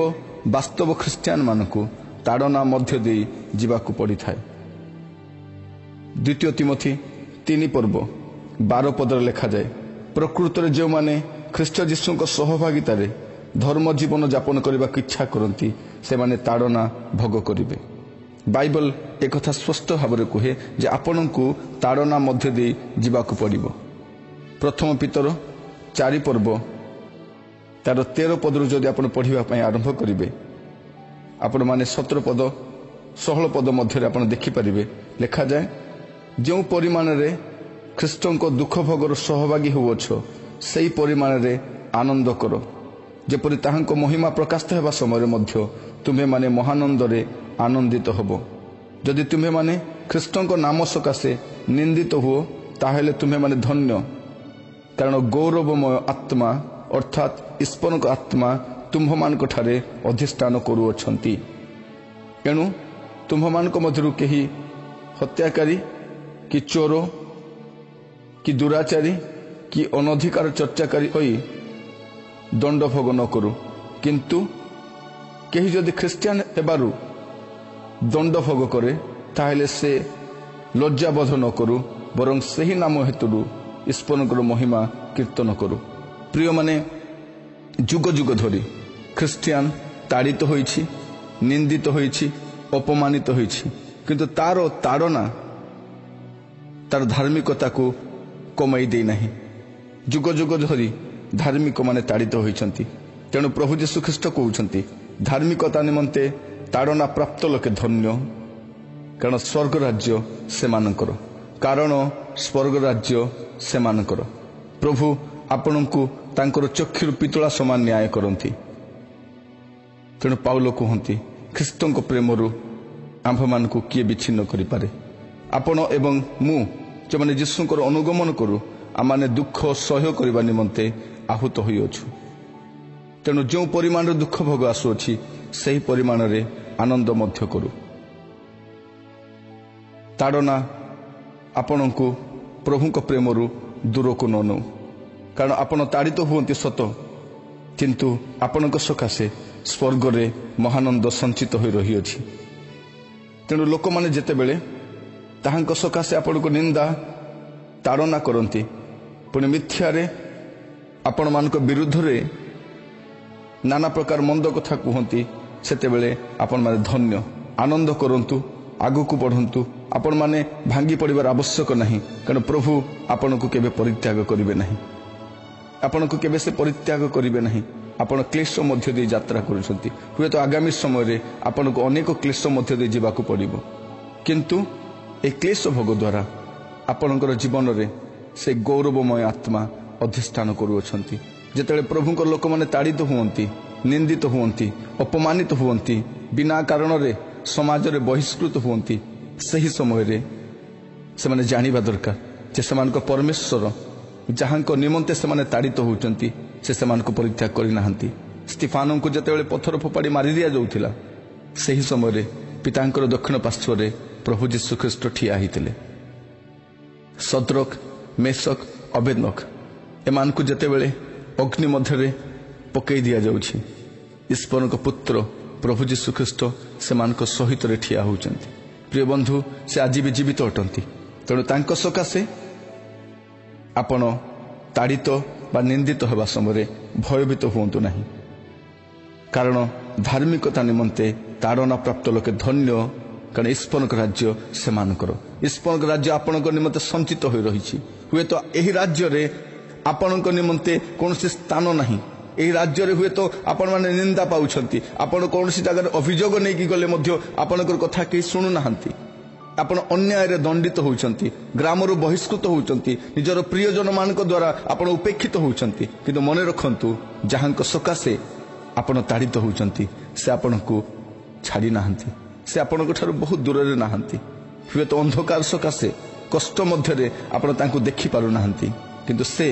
ବାସ୍ତବ ଖ୍ରୀଷ୍ଟିଆନମାନଙ୍କୁ ତାଡ଼ନା ମଧ୍ୟ ଦେଇ ଯିବାକୁ ପଡ଼ିଥାଏ। 2 ତିମୋଥୀ 3:12 ପଦରେ ଲେଖାଯାଏ, ପ୍ରକୃତରେ ଯେଉଁମାନେ ଖ୍ରୀଷ୍ଟ ଯୀଶୁଙ୍କ ସହଭାଗିତାରେ ଧର୍ମ ଜୀବନ ଯାପନ କରିବାକୁ ଇଚ୍ଛା କରନ୍ତି, ସେମାନେ ତାଡ଼ନା ଭୋଗ କରିବେ। ବାଇବଲ ଏକଥା ସ୍ପଷ୍ଟ ଭାବରେ କୁହେ ଯେ ଆପଣଙ୍କୁ ତାଡ଼ନା ମଧ୍ୟ ଦେଇ ଯିବାକୁ ପଡ଼ିବ। 1 ପିତର 4 ପର୍ବ ତାର 13 ପଦରୁ ଯଦି ଆପଣ ପଢ଼ିବା ପାଇଁ ଆରମ୍ଭ କରିବେ, ଆପଣମାନେ 17 ପଦ 16 ପଦ ମଧ୍ୟରେ ଆପଣ ଦେଖିପାରିବେ, ଲେଖାଯାଏ, ଯେଉଁ ପରିମାଣରେ ଖ୍ରୀଷ୍ଟଙ୍କ ଦୁଃଖ ଭୋଗର ସହଭାଗୀ ହେଉଅଛ, ସେହି ପରିମାଣରେ ଆନନ୍ଦ କର, ଯେପରି ତାହାଙ୍କ ମହିମା ପ୍ରକାଶ ହେବା ସମୟରେ ମଧ୍ୟ ତୁମ୍ଭେମାନେ ମହାନନ୍ଦରେ ଆନନ୍ଦିତ ହେବ। ଯଦି ତୁମ୍ଭେମାନେ ଖ୍ରୀଷ୍ଟଙ୍କ ନାମ ସକାଶେ ନିନ୍ଦିତ ହୁଅ, ତାହେଲେ ତୁମ୍ଭେମାନେ ଧନ୍ୟ, କାରଣ ଗୌରବମୟ ଆତ୍ମା ଅର୍ଥାତ୍ ଈଶ୍ୱରଙ୍କ ଆତ୍ମା ତୁମ୍ଭମାନଙ୍କଠାରେ ଅଧିଷ୍ଠାନ କରୁଅଛନ୍ତି। ଏଣୁ ତୁମ୍ଭମାନଙ୍କ ମଧ୍ୟରୁ କେହି ହତ୍ୟାକାରୀ କି ଚୋର କି ଦୁରାଚାରୀ କି ଅନଧିକାର ଚର୍ଚ୍ଚାକାରୀ ହୋଇ ଦଣ୍ଡ ଭୋଗ ନ କରୁ, କିନ୍ତୁ କେହି ଯଦି ଖ୍ରୀଷ୍ଟିଆନ ହେବାରୁ ଦଣ୍ଡ ଭୋଗ କରେ, ତାହେଲେ ସେ ଲଜ୍ଜାବୋଧ ନ କରୁ, ବରଂ ସେହି ନାମ ହେତୁରୁ ଈଶ୍ୱରଙ୍କର ମହିମା କୀର୍ତ୍ତନ କରୁ। ପ୍ରିୟମାନେ, ଯୁଗ ଯୁଗ ଧରି ଖ୍ରୀଷ୍ଟିଆନ ତାଡ଼ିତ ହୋଇଛି, ନିନ୍ଦିତ ହୋଇଛି, ଅପମାନିତ ହୋଇଛି, କିନ୍ତୁ ତାର ତାଡ଼ନା ତାର ଧାର୍ମିକତାକୁ କମାଇ ଦେଇନାହିଁ। ଯୁଗ ଯୁଗ ଧରି ଧାର୍ମିକମାନେ ତାଡ଼ିତ ହୋଇଛନ୍ତି। ତେଣୁ ପ୍ରଭୁ ଯୀଶୁଖ୍ରୀଷ୍ଟ କହୁଛନ୍ତି, ଧାର୍ମିକତା ନିମନ୍ତେ ତାଡ଼ନା ପ୍ରାପ୍ତ ଲୋକେ ଧନ୍ୟ, କାରଣ ସ୍ୱର୍ଗ ରାଜ୍ୟ ସେମାନଙ୍କର। ପ୍ରଭୁ ଆପଣଙ୍କୁ ତାଙ୍କର ଚକ୍ଷୁରୁ ପିତଳା ସମାନ ନ୍ୟାୟ କରନ୍ତି। ତେଣୁ ପାଉଲ କୁହନ୍ତି, ଖ୍ରୀଷ୍ଟଙ୍କ ପ୍ରେମରୁ ଆମ୍ଭମାନଙ୍କୁ କିଏ ବିଚ୍ଛିନ୍ନ କରିପାରେ? ଆପଣ ଏବଂ ମୁଁ ଯେଉଁମାନେ ଯୀଶୁଙ୍କର ଅନୁଗମନ କରୁ, ଆମମାନେ ଦୁଃଖ ସହ୍ୟ କରିବା ନିମନ୍ତେ ଆହୁତ ହୋଇଅଛୁ। ତେଣୁ ଯେଉଁ ପରିମାଣରେ ଦୁଃଖ ଭୋଗ ଆସୁଅଛି, ସେହି ପରିମାଣରେ ଆନନ୍ଦ ମଧ୍ୟ କରୁ। ତାଡ଼ନା ଆପଣଙ୍କୁ ପ୍ରଭୁଙ୍କ ପ୍ରେମରୁ ଦୂରକୁ ନ ନେଉ, କାରଣ ଆପଣ ତାଡ଼ିତ ହୁଅନ୍ତି ସତ, କିନ୍ତୁ ଆପଣଙ୍କ ସକାଶେ ସ୍ୱର୍ଗରେ ମହାନନ୍ଦ ସଞ୍ଚିତ ହୋଇ ରହିଅଛି। ତେଣୁ ଲୋକମାନେ ଯେତେବେଳେ ତାହାଙ୍କ ସକାଶେ ଆପଣଙ୍କୁ ନିନ୍ଦା ତାଡ଼ନା କରନ୍ତି, ପୁଣି ମିଥ୍ୟାରେ ଆପଣମାନଙ୍କ ବିରୁଦ୍ଧରେ ନାନା ପ୍ରକାର ମନ୍ଦ କଥା କୁହନ୍ତି, ସେତେବେଳେ ଆପଣମାନେ ଧନ୍ୟ, ଆନନ୍ଦ କରନ୍ତୁ, ଆଗକୁ ବଢ଼ନ୍ତୁ। ଆପଣମାନେ ଭାଙ୍ଗି ପଡ଼ିବାର ଆବଶ୍ୟକ ନାହିଁ, କାରଣ ପ୍ରଭୁ ଆପଣଙ୍କୁ କେବେ ପରିତ୍ୟାଗ କରିବେ ନାହିଁ। ଆପଣଙ୍କୁ କେବେ ସେ ପରିତ୍ୟାଗ କରିବେ ନାହିଁ। ଆପଣ କ୍ଲେଶ ମଧ୍ୟ ଦେଇ ଯାତ୍ରା କରୁଛନ୍ତି। ହୁଏତ ଆଗାମୀ ସମୟରେ ଆପଣଙ୍କୁ ଅନେକ କ୍ଲେଶ ମଧ୍ୟ ଦେଇ ଯିବାକୁ ପଡ଼ିବ, କିନ୍ତୁ ଏହି କ୍ଲେଶ ଭୋଗ ଦ୍ୱାରା ଆପଣଙ୍କର ଜୀବନରେ ସେ ଗୌରବମୟ ଆତ୍ମା ଅଧିଷ୍ଠାନ କରୁଅଛନ୍ତି। ଯେତେବେଳେ ପ୍ରଭୁଙ୍କ ଲୋକମାନେ ତାଡ଼ିତ ହୁଅନ୍ତି, ନିନ୍ଦିତ ହୁଅନ୍ତି, ଅପମାନିତ ହୁଅନ୍ତି, ବିନା କାରଣରେ ସମାଜରେ ବହିଷ୍କୃତ ହୁଅନ୍ତି, ସେହି ସମୟରେ ସେମାନେ ଜାଣିବା ଦରକାର ଯେ ସେମାନଙ୍କ ପରମେଶ୍ୱର ଯାହାଙ୍କ ନିମନ୍ତେ ସେମାନେ ତାଡ଼ିତ ହେଉଛନ୍ତି, ସେ ସେମାନଙ୍କୁ ପରିତ୍ୟାଗ କରିନାହାନ୍ତି। ସ୍ତିଫାନଙ୍କୁ ଯେତେବେଳେ ପଥର ଫୋପାଡ଼ି ମାରି ଦିଆଯାଉଥିଲା, ସେହି ସମୟରେ ପିତାଙ୍କର ଦକ୍ଷିଣ ପାର୍ଶ୍ୱରେ ପ୍ରଭୁ ଯୀଶୁଖ୍ରୀଷ୍ଟ ଠିଆ ହୋଇଥିଲେ। ସଦ୍ରକ, ମେଷକ, ଅବେଦନଗ ଏମାନଙ୍କୁ ଯେତେବେଳେ ଅଗ୍ନି ମଧ୍ୟରେ ପକାଇ ଦିଆଯାଉଛି, ଈଶ୍ୱରଙ୍କ ପୁତ୍ର ପ୍ରଭୁ ଯୀଶୁଖ୍ରୀଷ୍ଟ ସେମାନଙ୍କ ସହିତରେ ଠିଆ ହେଉଛନ୍ତି। ପ୍ରିୟ ବନ୍ଧୁ, ସେ ଆଜି ବି ଜୀବିତ ଅଟନ୍ତି। ତେଣୁ ତାଙ୍କ ସକାଶେ ଆପଣ ତାଡ଼ିତ ବା ନିନ୍ଦିତ ହେବା ସମୟରେ ଭୟଭୀତ ହୁଅନ୍ତୁ ନାହିଁ, କାରଣ ଧାର୍ମିକତା ନିମନ୍ତେ ତାଡ଼ନା ପ୍ରାପ୍ତ ଲୋକେ ଧନ୍ୟ, କାରଣ ଈଶ୍ୱରଙ୍କ ରାଜ୍ୟ ସେମାନଙ୍କର। ଈଶ୍ୱରଙ୍କ ରାଜ୍ୟ ଆପଣଙ୍କ ନିମନ୍ତେ ସଞ୍ଚିତ ହୋଇ ରହିଛି। ହୁଏତ ଏହି ରାଜ୍ୟରେ ଆପଣଙ୍କ ନିମନ୍ତେ କୌଣସି ସ୍ଥାନ ନାହିଁ। ଏହି ରାଜ୍ୟରେ ହୁଏତ ଆପଣମାନେ ନିନ୍ଦା ପାଉଛନ୍ତି। ଆପଣ କୌଣସି ଜାଗାରେ ଅଭିଯୋଗ ନେଇକି ଗଲେ ମଧ୍ୟ ଆପଣଙ୍କର କଥା କେହି ଶୁଣୁନାହାନ୍ତି। ଆପଣ ଅନ୍ୟାୟରେ ଦଣ୍ଡିତ ହେଉଛନ୍ତି, ଗ୍ରାମରୁ ବହିଷ୍କୃତ ହେଉଛନ୍ତି, ନିଜର ପ୍ରିୟଜନମାନଙ୍କ ଦ୍ୱାରା ଆପଣ ଉପେକ୍ଷିତ ହେଉଛନ୍ତି। କିନ୍ତୁ ମନେ ରଖନ୍ତୁ, ଯାହାଙ୍କ ସକାଶେ ଆପଣ ତାଡ଼ିତ ହେଉଛନ୍ତି ସେ ଆପଣଙ୍କୁ ଛାଡ଼ି ନାହାନ୍ତି। ସେ ଆପଣଙ୍କ ଠାରୁ ବହୁତ ଦୂରରେ ନାହାନ୍ତି। ହୁଏତ ଅନ୍ଧକାର ସକାଶେ କଷ୍ଟ ମଧ୍ୟରେ ଆପଣ ତାଙ୍କୁ ଦେଖିପାରୁନାହାନ୍ତି, କିନ୍ତୁ ସେ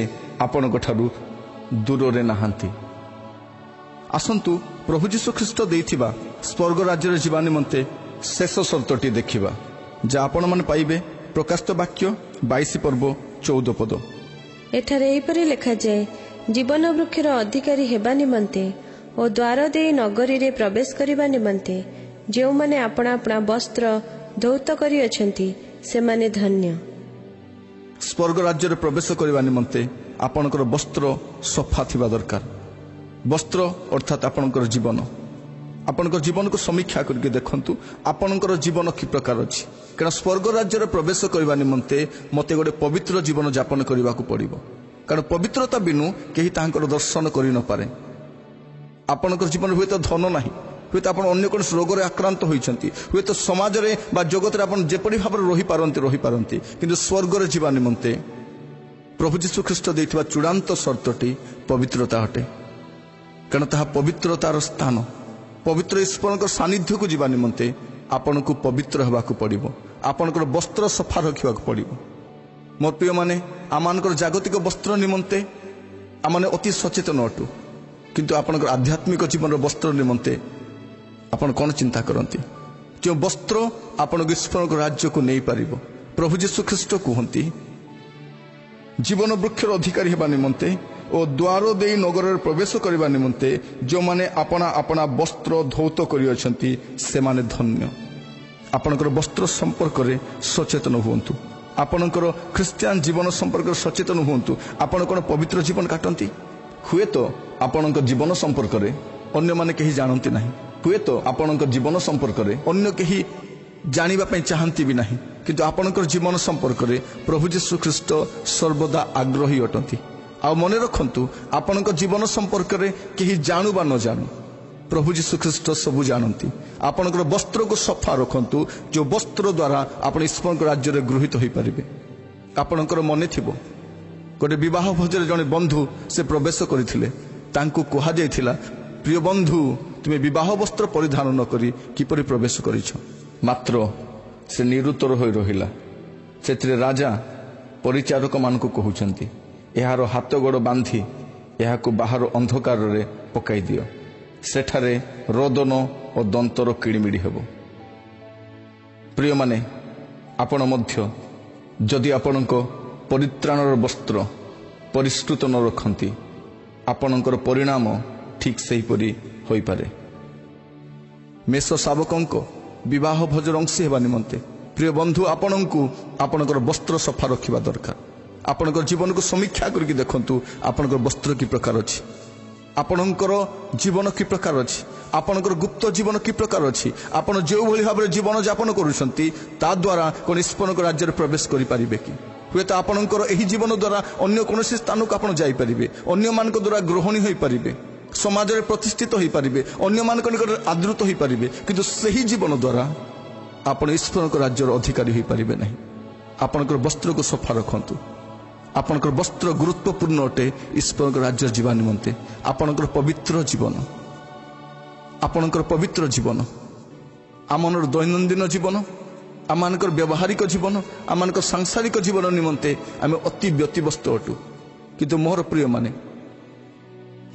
ଆପଣଙ୍କ ଠାରୁ ଦୂରରେ ନାହାନ୍ତି। ଆସନ୍ତୁ ପ୍ରଭୁ ଯୀଶୁ ଖ୍ରୀଷ୍ଟ ଦେଇଥିବା ସ୍ୱର୍ଗ ରାଜ୍ୟରେ ଯିବା ନିମନ୍ତେ ଶେଷ ସର୍ତ୍ତଟି ଦେଖିବା, ଯାହା ଆପଣମାନେ ପାଇବେ ପ୍ରକାଶିତ ବାକ୍ୟ 22 ପର୍ବ 14 ପଦ। ଏଠାରେ ଏହିପରି ଲେଖାଯାଏ, ଜୀବନ ବୃକ୍ଷର ଅଧିକାରୀ ହେବା ନିମନ୍ତେ ଓ ଦ୍ୱାର ଦେଇ ନଗରୀରେ ପ୍ରବେଶ କରିବା ନିମନ୍ତେ ଯେଉଁମାନେ ଆପଣା ଆପଣା ବସ୍ତ୍ର ଧୌତ କରିଅଛନ୍ତି ସେମାନେ ଧନ୍ୟ। ସ୍ୱର୍ଗ ରାଜ୍ୟରେ ପ୍ରବେଶ କରିବା ନିମନ୍ତେ ଆପଣଙ୍କର ବସ୍ତ୍ର ସଫା ଥିବା ଦରକାର। ବସ୍ତ୍ର ଅର୍ଥାତ୍ ଆପଣଙ୍କର ଜୀବନ। ଆପଣଙ୍କ ଜୀବନକୁ ସମୀକ୍ଷା କରିକି ଦେଖନ୍ତୁ ଆପଣଙ୍କର ଜୀବନ କି ପ୍ରକାର ଅଛି। କାରଣ ସ୍ୱର୍ଗ ରାଜ୍ୟରେ ପ୍ରବେଶ କରିବା ନିମନ୍ତେ ମୋତେ ଗୋଟେ ପବିତ୍ର ଜୀବନ ଯାପନ କରିବାକୁ ପଡ଼ିବ। କାରଣ ପବିତ୍ରତା ବିନୁ କେହି ତାହାଙ୍କର ଦର୍ଶନ କରିନପାରେ। ଆପଣଙ୍କର ଜୀବନରେ ହୁଏତ ଧନ ନାହିଁ, ହୁଏତ ଆପଣ ଅନ୍ୟ କୌଣସି ରୋଗରେ ଆକ୍ରାନ୍ତ ହୋଇଛନ୍ତି, ହୁଏତ ସମାଜରେ ବା ଜଗତରେ ଆପଣ ଯେପରି ଭାବରେ ରହିପାରନ୍ତି, କିନ୍ତୁ ସ୍ୱର୍ଗରେ ଯିବା ନିମନ୍ତେ ପ୍ରଭୁ ଯୀଶୁ ଖ୍ରୀଷ୍ଟ ଦେଇଥିବା ଚୂଡ଼ାନ୍ତ ସର୍ତ୍ତଟି ପବିତ୍ରତା ଅଟେ। କାରଣ ତାହା ପବିତ୍ରତାର ସ୍ଥାନ। ପବିତ୍ର ଈଶ୍ୱରଙ୍କ ସାନ୍ନିଧ୍ୟକୁ ଯିବା ନିମନ୍ତେ ଆପଣଙ୍କୁ ପବିତ୍ର ହେବାକୁ ପଡ଼ିବ। ଆପଣଙ୍କର ବସ୍ତ୍ର ସଫା ରଖିବାକୁ ପଡ଼ିବ। ମୋ ପ୍ରିୟମାନେ, ଆମମାନଙ୍କର ଜାଗତିକ ବସ୍ତ୍ର ନିମନ୍ତେ ଆମମାନେ ଅତି ସଚେତନ ଅଟୁ, କିନ୍ତୁ ଆପଣଙ୍କର ଆଧ୍ୟାତ୍ମିକ ଜୀବନର ବସ୍ତ୍ର ନିମନ୍ତେ ଆପଣ କ'ଣ ଚିନ୍ତା କରନ୍ତି? ଯେଉଁ ବସ୍ତ୍ର ଆପଣଙ୍କୁ ଈଶ୍ୱରଙ୍କ ରାଜ୍ୟକୁ ନେଇପାରିବ। ପ୍ରଭୁ ଯୀଶୁ ଖ୍ରୀଷ୍ଟ କୁହନ୍ତି, ଜୀବନ ବୃକ୍ଷର ଅଧିକାରୀ ହେବା ନିମନ୍ତେ ଓ ଦ୍ୱାର ଦେଇ ନଗରରେ ପ୍ରବେଶ କରିବା ନିମନ୍ତେ ଯେଉଁମାନେ ଆପଣା ଆପଣା ବସ୍ତ୍ର ଧୌତ କରିଅଛନ୍ତି ସେମାନେ ଧନ୍ୟ। ଆପଣଙ୍କର ବସ୍ତ୍ର ସମ୍ପର୍କରେ ସଚେତନ ହୁଅନ୍ତୁ। ଆପଣଙ୍କର ଖ୍ରୀଷ୍ଟିଆନ ଜୀବନ ସମ୍ପର୍କରେ ସଚେତନ ହୁଅନ୍ତୁ। ଆପଣ କ'ଣ ପବିତ୍ର ଜୀବନ କାଟନ୍ତି? ହୁଏତ ଆପଣଙ୍କ ଜୀବନ ସମ୍ପର୍କରେ ଅନ୍ୟମାନେ କେହି ଜାଣନ୍ତି ନାହିଁ। ହୁଏତ ଆପଣଙ୍କ ଜୀବନ ସମ୍ପର୍କରେ ଅନ୍ୟ କେହି ଜାଣିବା ପାଇଁ ଚାହାନ୍ତି ବି ନାହିଁ, କିନ୍ତୁ ଆପଣଙ୍କର ଜୀବନ ସମ୍ପର୍କରେ ପ୍ରଭୁ ଯୀଶୁ ଖ୍ରୀଷ୍ଟ ସର୍ବଦା ଆଗ୍ରହୀ ଅଟନ୍ତି। ଆଉ ମନେ ରଖନ୍ତୁ, ଆପଣଙ୍କ ଜୀବନ ସମ୍ପର୍କରେ କେହି ଜାଣୁ ବା ନ ଜାଣୁ, ପ୍ରଭୁ ଯୀଶୁ ଖ୍ରୀଷ୍ଟ ସବୁ ଜାଣନ୍ତି। ଆପଣଙ୍କର ବସ୍ତ୍ରକୁ ସଫା ରଖନ୍ତୁ, ଯେଉଁ ବସ୍ତ୍ର ଦ୍ୱାରା ଆପଣ ଈଶ୍ୱରଙ୍କ ରାଜ୍ୟରେ ଗୃହୀତ ହୋଇପାରିବେ। ଆପଣଙ୍କର ମନେ ଥିବ, ଗୋଟେ ବିବାହ ଭୋଜରେ ଜଣେ ବନ୍ଧୁ ସେ ପ୍ରବେଶ କରିଥିଲେ। ତାଙ୍କୁ କୁହାଯାଇଥିଲା, ପ୍ରିୟ ବନ୍ଧୁ, ତୁମେ ବିବାହ ବସ୍ତ୍ର ପରିଧାନ ନ କରି କିପରି ପ୍ରବେଶ କରିଛ? ମାତ୍ର ସେ ନିରୁତ୍ତର ହୋଇ ରହିଲା। ସେଥିରେ ରାଜା ପରିଚାରକମାନଙ୍କୁ କହୁଛନ୍ତି, ଏହାର ହାତ ଗୋଡ଼ ବାନ୍ଧି ଏହାକୁ ବାହାର ଅନ୍ଧକାରରେ ପକାଇ ଦିଅ। ସେଠାରେ ରୋଦନ ଓ ଦନ୍ତର କିଳିମିଳି ହେବ। ପ୍ରିୟମାନେ, ଆପଣ ମଧ୍ୟ ଯଦି ଆପଣଙ୍କ ପରିତ୍ରାଣର ବସ୍ତ୍ର ପରିଷ୍କୃତ ନ ରଖନ୍ତି, ଆପଣଙ୍କର ପରିଣାମ ଠିକ୍ ସେହିପରି ହୋଇପାରେ। ମେଷ ଶାବକଙ୍କ ବିବାହ ଭୋଜର ଅଂଶୀ ହେବା ନିମନ୍ତେ ପ୍ରିୟ ବନ୍ଧୁ ଆପଣଙ୍କୁ ଆପଣଙ୍କର ବସ୍ତ୍ର ସଫା ରଖିବା ଦରକାର। ଆପଣଙ୍କର ଜୀବନକୁ ସମୀକ୍ଷା କରିକି ଦେଖନ୍ତୁ, ଆପଣଙ୍କର ବସ୍ତ୍ର କି ପ୍ରକାର ଅଛି, ଆପଣଙ୍କର ଜୀବନ କି ପ୍ରକାର ଅଛି, ଆପଣଙ୍କର ଗୁପ୍ତ ଜୀବନ କି ପ୍ରକାର ଅଛି। ଆପଣ ଯେଉଁଭଳି ଭାବରେ ଜୀବନ ଯାପନ କରୁଛନ୍ତି ତା ଦ୍ୱାରା କ'ଣ ଈଶ୍ୱରଙ୍କ ରାଜ୍ୟରେ ପ୍ରବେଶ କରିପାରିବେ କି? ହୁଏତ ଆପଣଙ୍କର ଏହି ଜୀବନ ଦ୍ୱାରା ଅନ୍ୟ କୌଣସି ସ୍ଥାନକୁ ଆପଣ ଯାଇପାରିବେ, ଅନ୍ୟମାନଙ୍କ ଦ୍ୱାରା ଗ୍ରହଣୀ ହୋଇପାରିବେ, ସମାଜରେ ପ୍ରତିଷ୍ଠିତ ହୋଇପାରିବେ, ଅନ୍ୟମାନଙ୍କ ନିକଟରେ ଆଦୃତ ହୋଇପାରିବେ, କିନ୍ତୁ ସେହି ଜୀବନ ଦ୍ୱାରା ଆପଣ ଈଶ୍ୱରଙ୍କ ରାଜ୍ୟର ଅଧିକାରୀ ହୋଇପାରିବେ ନାହିଁ। ଆପଣଙ୍କର ବସ୍ତ୍ରକୁ ସଫା ରଖନ୍ତୁ। ଆପଣଙ୍କର ବସ୍ତ୍ର ଗୁରୁତ୍ୱପୂର୍ଣ୍ଣ ଅଟେ ଈଶ୍ୱରଙ୍କ ରାଜ୍ୟ ଯିବା ନିମନ୍ତେ। ଆପଣଙ୍କର ପବିତ୍ର ଜୀବନ, ଆପଣଙ୍କର ପବିତ୍ର ଜୀବନ, ଆମର ଦୈନନ୍ଦିନ ଜୀବନ, ଆମମାନଙ୍କର ବ୍ୟବହାରିକ ଜୀବନ, ଆମମାନଙ୍କର ସାଂସାରିକ ଜୀବନ ନିମନ୍ତେ ଆମେ ଅତି ବ୍ୟତିବ୍ୟସ୍ତ ଅଟୁ। କିନ୍ତୁ ମୋର ପ୍ରିୟମାନେ,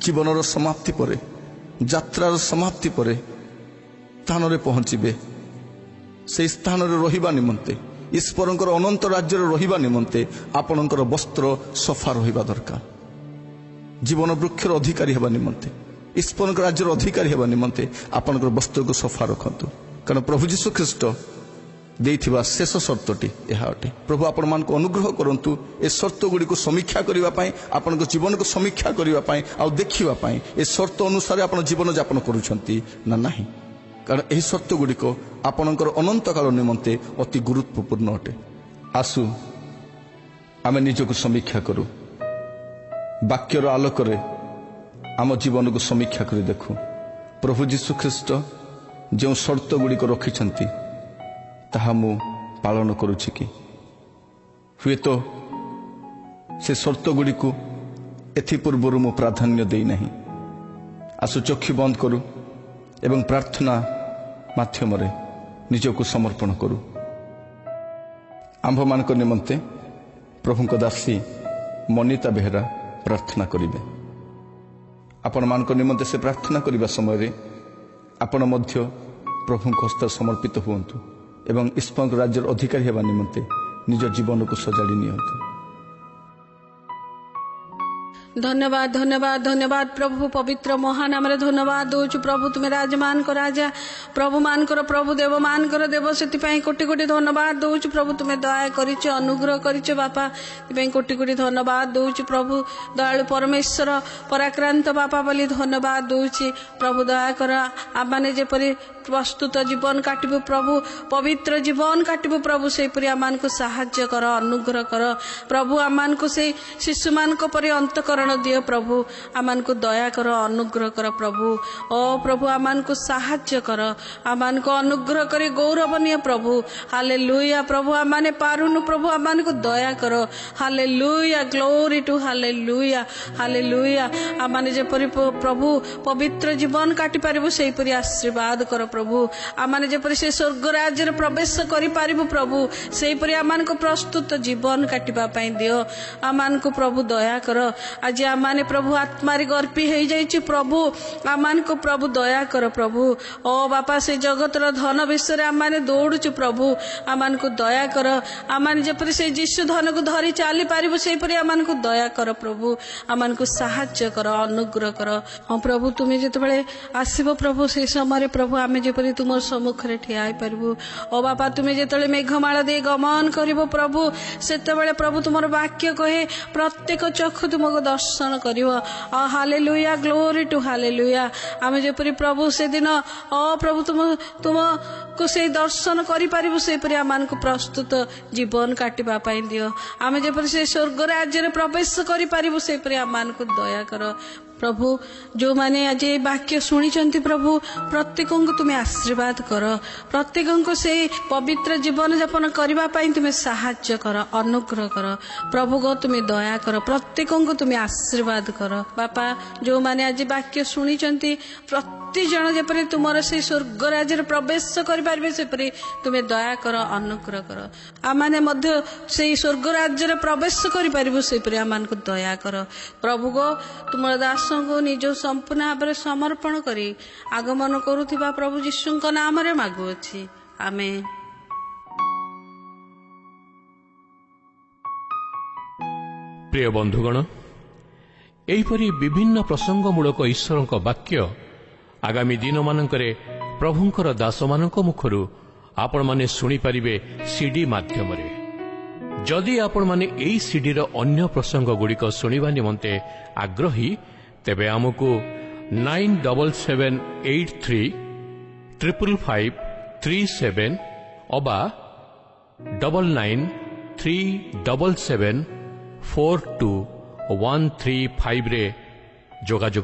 ଜୀବନର ସମାପ୍ତି ପରେ, ଯାତ୍ରାର ସମାପ୍ତି ପରେ ସ୍ଥାନରେ ପହଞ୍ଚିବେ। ସେହି ସ୍ଥାନରେ ରହିବା ନିମନ୍ତେ, ଈଶ୍ୱରଙ୍କର ଅନନ୍ତ ରାଜ୍ୟରେ ରହିବା ନିମନ୍ତେ ଆପଣଙ୍କର ବସ୍ତ୍ର ସଫା ରହିବା ଦରକାର। ଜୀବନ ବୃକ୍ଷର ଅଧିକାରୀ ହେବା ନିମନ୍ତେ, ଈଶ୍ୱରଙ୍କ ରାଜ୍ୟର ଅଧିକାରୀ ହେବା ନିମନ୍ତେ ଆପଣଙ୍କର ବସ୍ତ୍ରକୁ ସଫା ରଖନ୍ତୁ। କାରଣ ପ୍ରଭୁ ଯୀଶୁ ଖ୍ରୀଷ୍ଟ ଦେଇଥିବା ଶେଷ ସର୍ତ୍ତଟି ଏହା ଅଟେ। ପ୍ରଭୁ ଆପଣମାନଙ୍କୁ ଅନୁଗ୍ରହ କରନ୍ତୁ ଏ ସର୍ତ୍ତଗୁଡ଼ିକୁ ସମୀକ୍ଷା କରିବା ପାଇଁ, ଆପଣଙ୍କ ଜୀବନକୁ ସମୀକ୍ଷା କରିବା ପାଇଁ, ଆଉ ଦେଖିବା ପାଇଁ ଏ ସର୍ତ୍ତ ଅନୁସାରେ ଆପଣ ଜୀବନଯାପନ କରୁଛନ୍ତି ନା ନାହିଁ। କାରଣ ଏହି ସର୍ତ୍ତଗୁଡ଼ିକ ଆପଣଙ୍କର ଅନନ୍ତକାଳ ନିମନ୍ତେ ଅତି ଗୁରୁତ୍ୱପୂର୍ଣ୍ଣ ଅଟେ। ଆସୁ ଆମେ ନିଜକୁ ସମୀକ୍ଷା କରୁ, ବାକ୍ୟର ଆଲୋକରେ ଆମ ଜୀବନକୁ ସମୀକ୍ଷା କରି ଦେଖୁ। ପ୍ରଭୁ ଯୀଶୁଖ୍ରୀଷ୍ଟ ଯେଉଁ ସର୍ତ୍ତଗୁଡ଼ିକ ରଖିଛନ୍ତି ତାହା ମୁଁ ପାଳନ କରୁଛି କି? ହୁଏତ ସେ ସର୍ତ୍ତଗୁଡ଼ିକୁ ଏଥିପୂର୍ବରୁ ମୁଁ ପ୍ରାଧାନ୍ୟ ଦେଇନାହିଁ। ଆସୁ ଚକ୍ଷୁ ବନ୍ଦ କରୁ ଏବଂ ପ୍ରାର୍ଥନା ମାଧ୍ୟମରେ ନିଜକୁ ସମର୍ପଣ କରୁ। ଆମ୍ଭମାନଙ୍କ ନିମନ୍ତେ ପ୍ରଭୁଙ୍କ ଦାସୀ ମନିତା ବେହେରା ପ୍ରାର୍ଥନା କରିବେ। ଆପଣମାନଙ୍କ ନିମନ୍ତେ ସେ ପ୍ରାର୍ଥନା କରିବା ସମୟରେ ଆପଣ ମଧ୍ୟ ପ୍ରଭୁଙ୍କ ହସ୍ତରେ ସମର୍ପିତ ହୁଅନ୍ତୁ ଏବଂ ଈଶ୍ୱରଙ୍କ ରାଜ୍ୟର ଅଧିକାରୀ ହେବା ନିମନ୍ତେ ନିଜ ଜୀବନକୁ ସଜାଡ଼ି ନିଅନ୍ତୁ। धन्यवाद धन्यवाद धन्यवाद प्रभु पवित्र महानाम धन्यवाद दौचु प्रभु तुम्हें राज मान राजा प्रभु मान प्रभु देव मान देव से कोटि कोटि धन्यवाद दौचु प्रभु तुम्हें दया कर अनुग्रह कर बापा कोटि कोटि धन्यवाद दौचु प्रभु दयालु परमेश्वर पराक्रांत बापा बोली धन्यवाद दौची प्रभु दया कर आमाने जेपरी प्रस्तुत जीवन काटबू प्रभु पवित्र जीवन काटबू प्रभु से आम को साहाय्य कर अनुग्रह कर प्रभु आम को से शिशु मान परि अंतकरण दियो प्रभु आम को दया कर अनुग्रह कर प्रभु ओ प्रभु आम को साहाय्य कर आम को अनुग्रह कर गौरवनीय प्रभु हालेलुया प्रभु आमाने पारुनु प्रभु आम को दया कर hallelujah glory to hallelujah hallelujah आमाने जेपरि प्रभु पवित्र जीवन काटी पारिबु सेहीपरि आशीर्वाद कर प्रभु आमाने जेपरि से स्वर्ग राज्य प्रवेश करि पारिबु प्रभु सेहीपरि आमान को प्रस्तुत जीवन काटिबा पई दियो आमान को प्रभु दया कर आज आमाने प्रभु आत्मारी गर्पी हो जाइए प्रभु आमान को प्रभु दया कर प्रभु ओ बापा से जगतर धन विषय आमाने दौड़ुचु प्रभु आमान को दया कर आमान जेपरि से जीशु धन को धरी चली पारिबु सेहीपरि आमान को दया कर प्रभु आमान को साहाय्य कर अनुग्रह कर हाँ प्रभु तुम्हें जितेबाला आसब प्रभु से समय प्रभु आम जेपरि तुम सम्मुखें ठिया पारिबु ओ बापा तुम्हें जिते मेघमाला दे गमन कर प्रभु सेतेबेले प्रभु तुम वाक्य कहे प्रत्येक चक्षु तुमको दर्शन कर हालेलुया ग्लोरी टू हालेलुया आम जेपरि प्रभु से दिन ओ प्रभु तुम को से दर्शन करूँ से आम को प्रस्तुत जीवन काटिबा पई दियो आम जेपरि से स्वर्ग राज्य प्रवेश करूँ से आम को दया कर प्रभु जो माने आज वाक्य शुणी प्रभु प्रत्येक को तुम्हें आशीर्वाद कर प्रत्येक को से पवित्र जीवन यापन करने तुम्हें साहाय्य कर अनुग्रह कर प्रभु को तुम्हें दया कर प्रत्येक को तुम्हें आशीर्वाद कर बापा जो माने आज वाक्य शुणी प्रति जन जेपरि तुमर से स्वर्ग राज्य प्रवेश करें से तुम्हें दया कर अनुग्रह कर आमाने मध्य से स्वर्ग राज्य प्रवेश करूँ से आम को दया कर प्रभु को तुम दास को निज संपूर्ण भाव समर्पण करी आगमन करुवा प्रभु यीशु नाम रे मागुअछि आमेन। प्रिय बंधुगण एहिपरि विभिन्न प्रसंगमूलक ईश्वर वाक्य आगामी दिन मानकरे प्रभुंकर दास मानक मुखरु आपण माने सुनी परिबे सीडी माध्यम रे। जदि आपण माने एई सीडी रो अन्य प्रसंग गुड़िक सुनिबा निमंते आग्रही तेबे आमको 9778355537 अबा 9937742135 रे जोगाजोग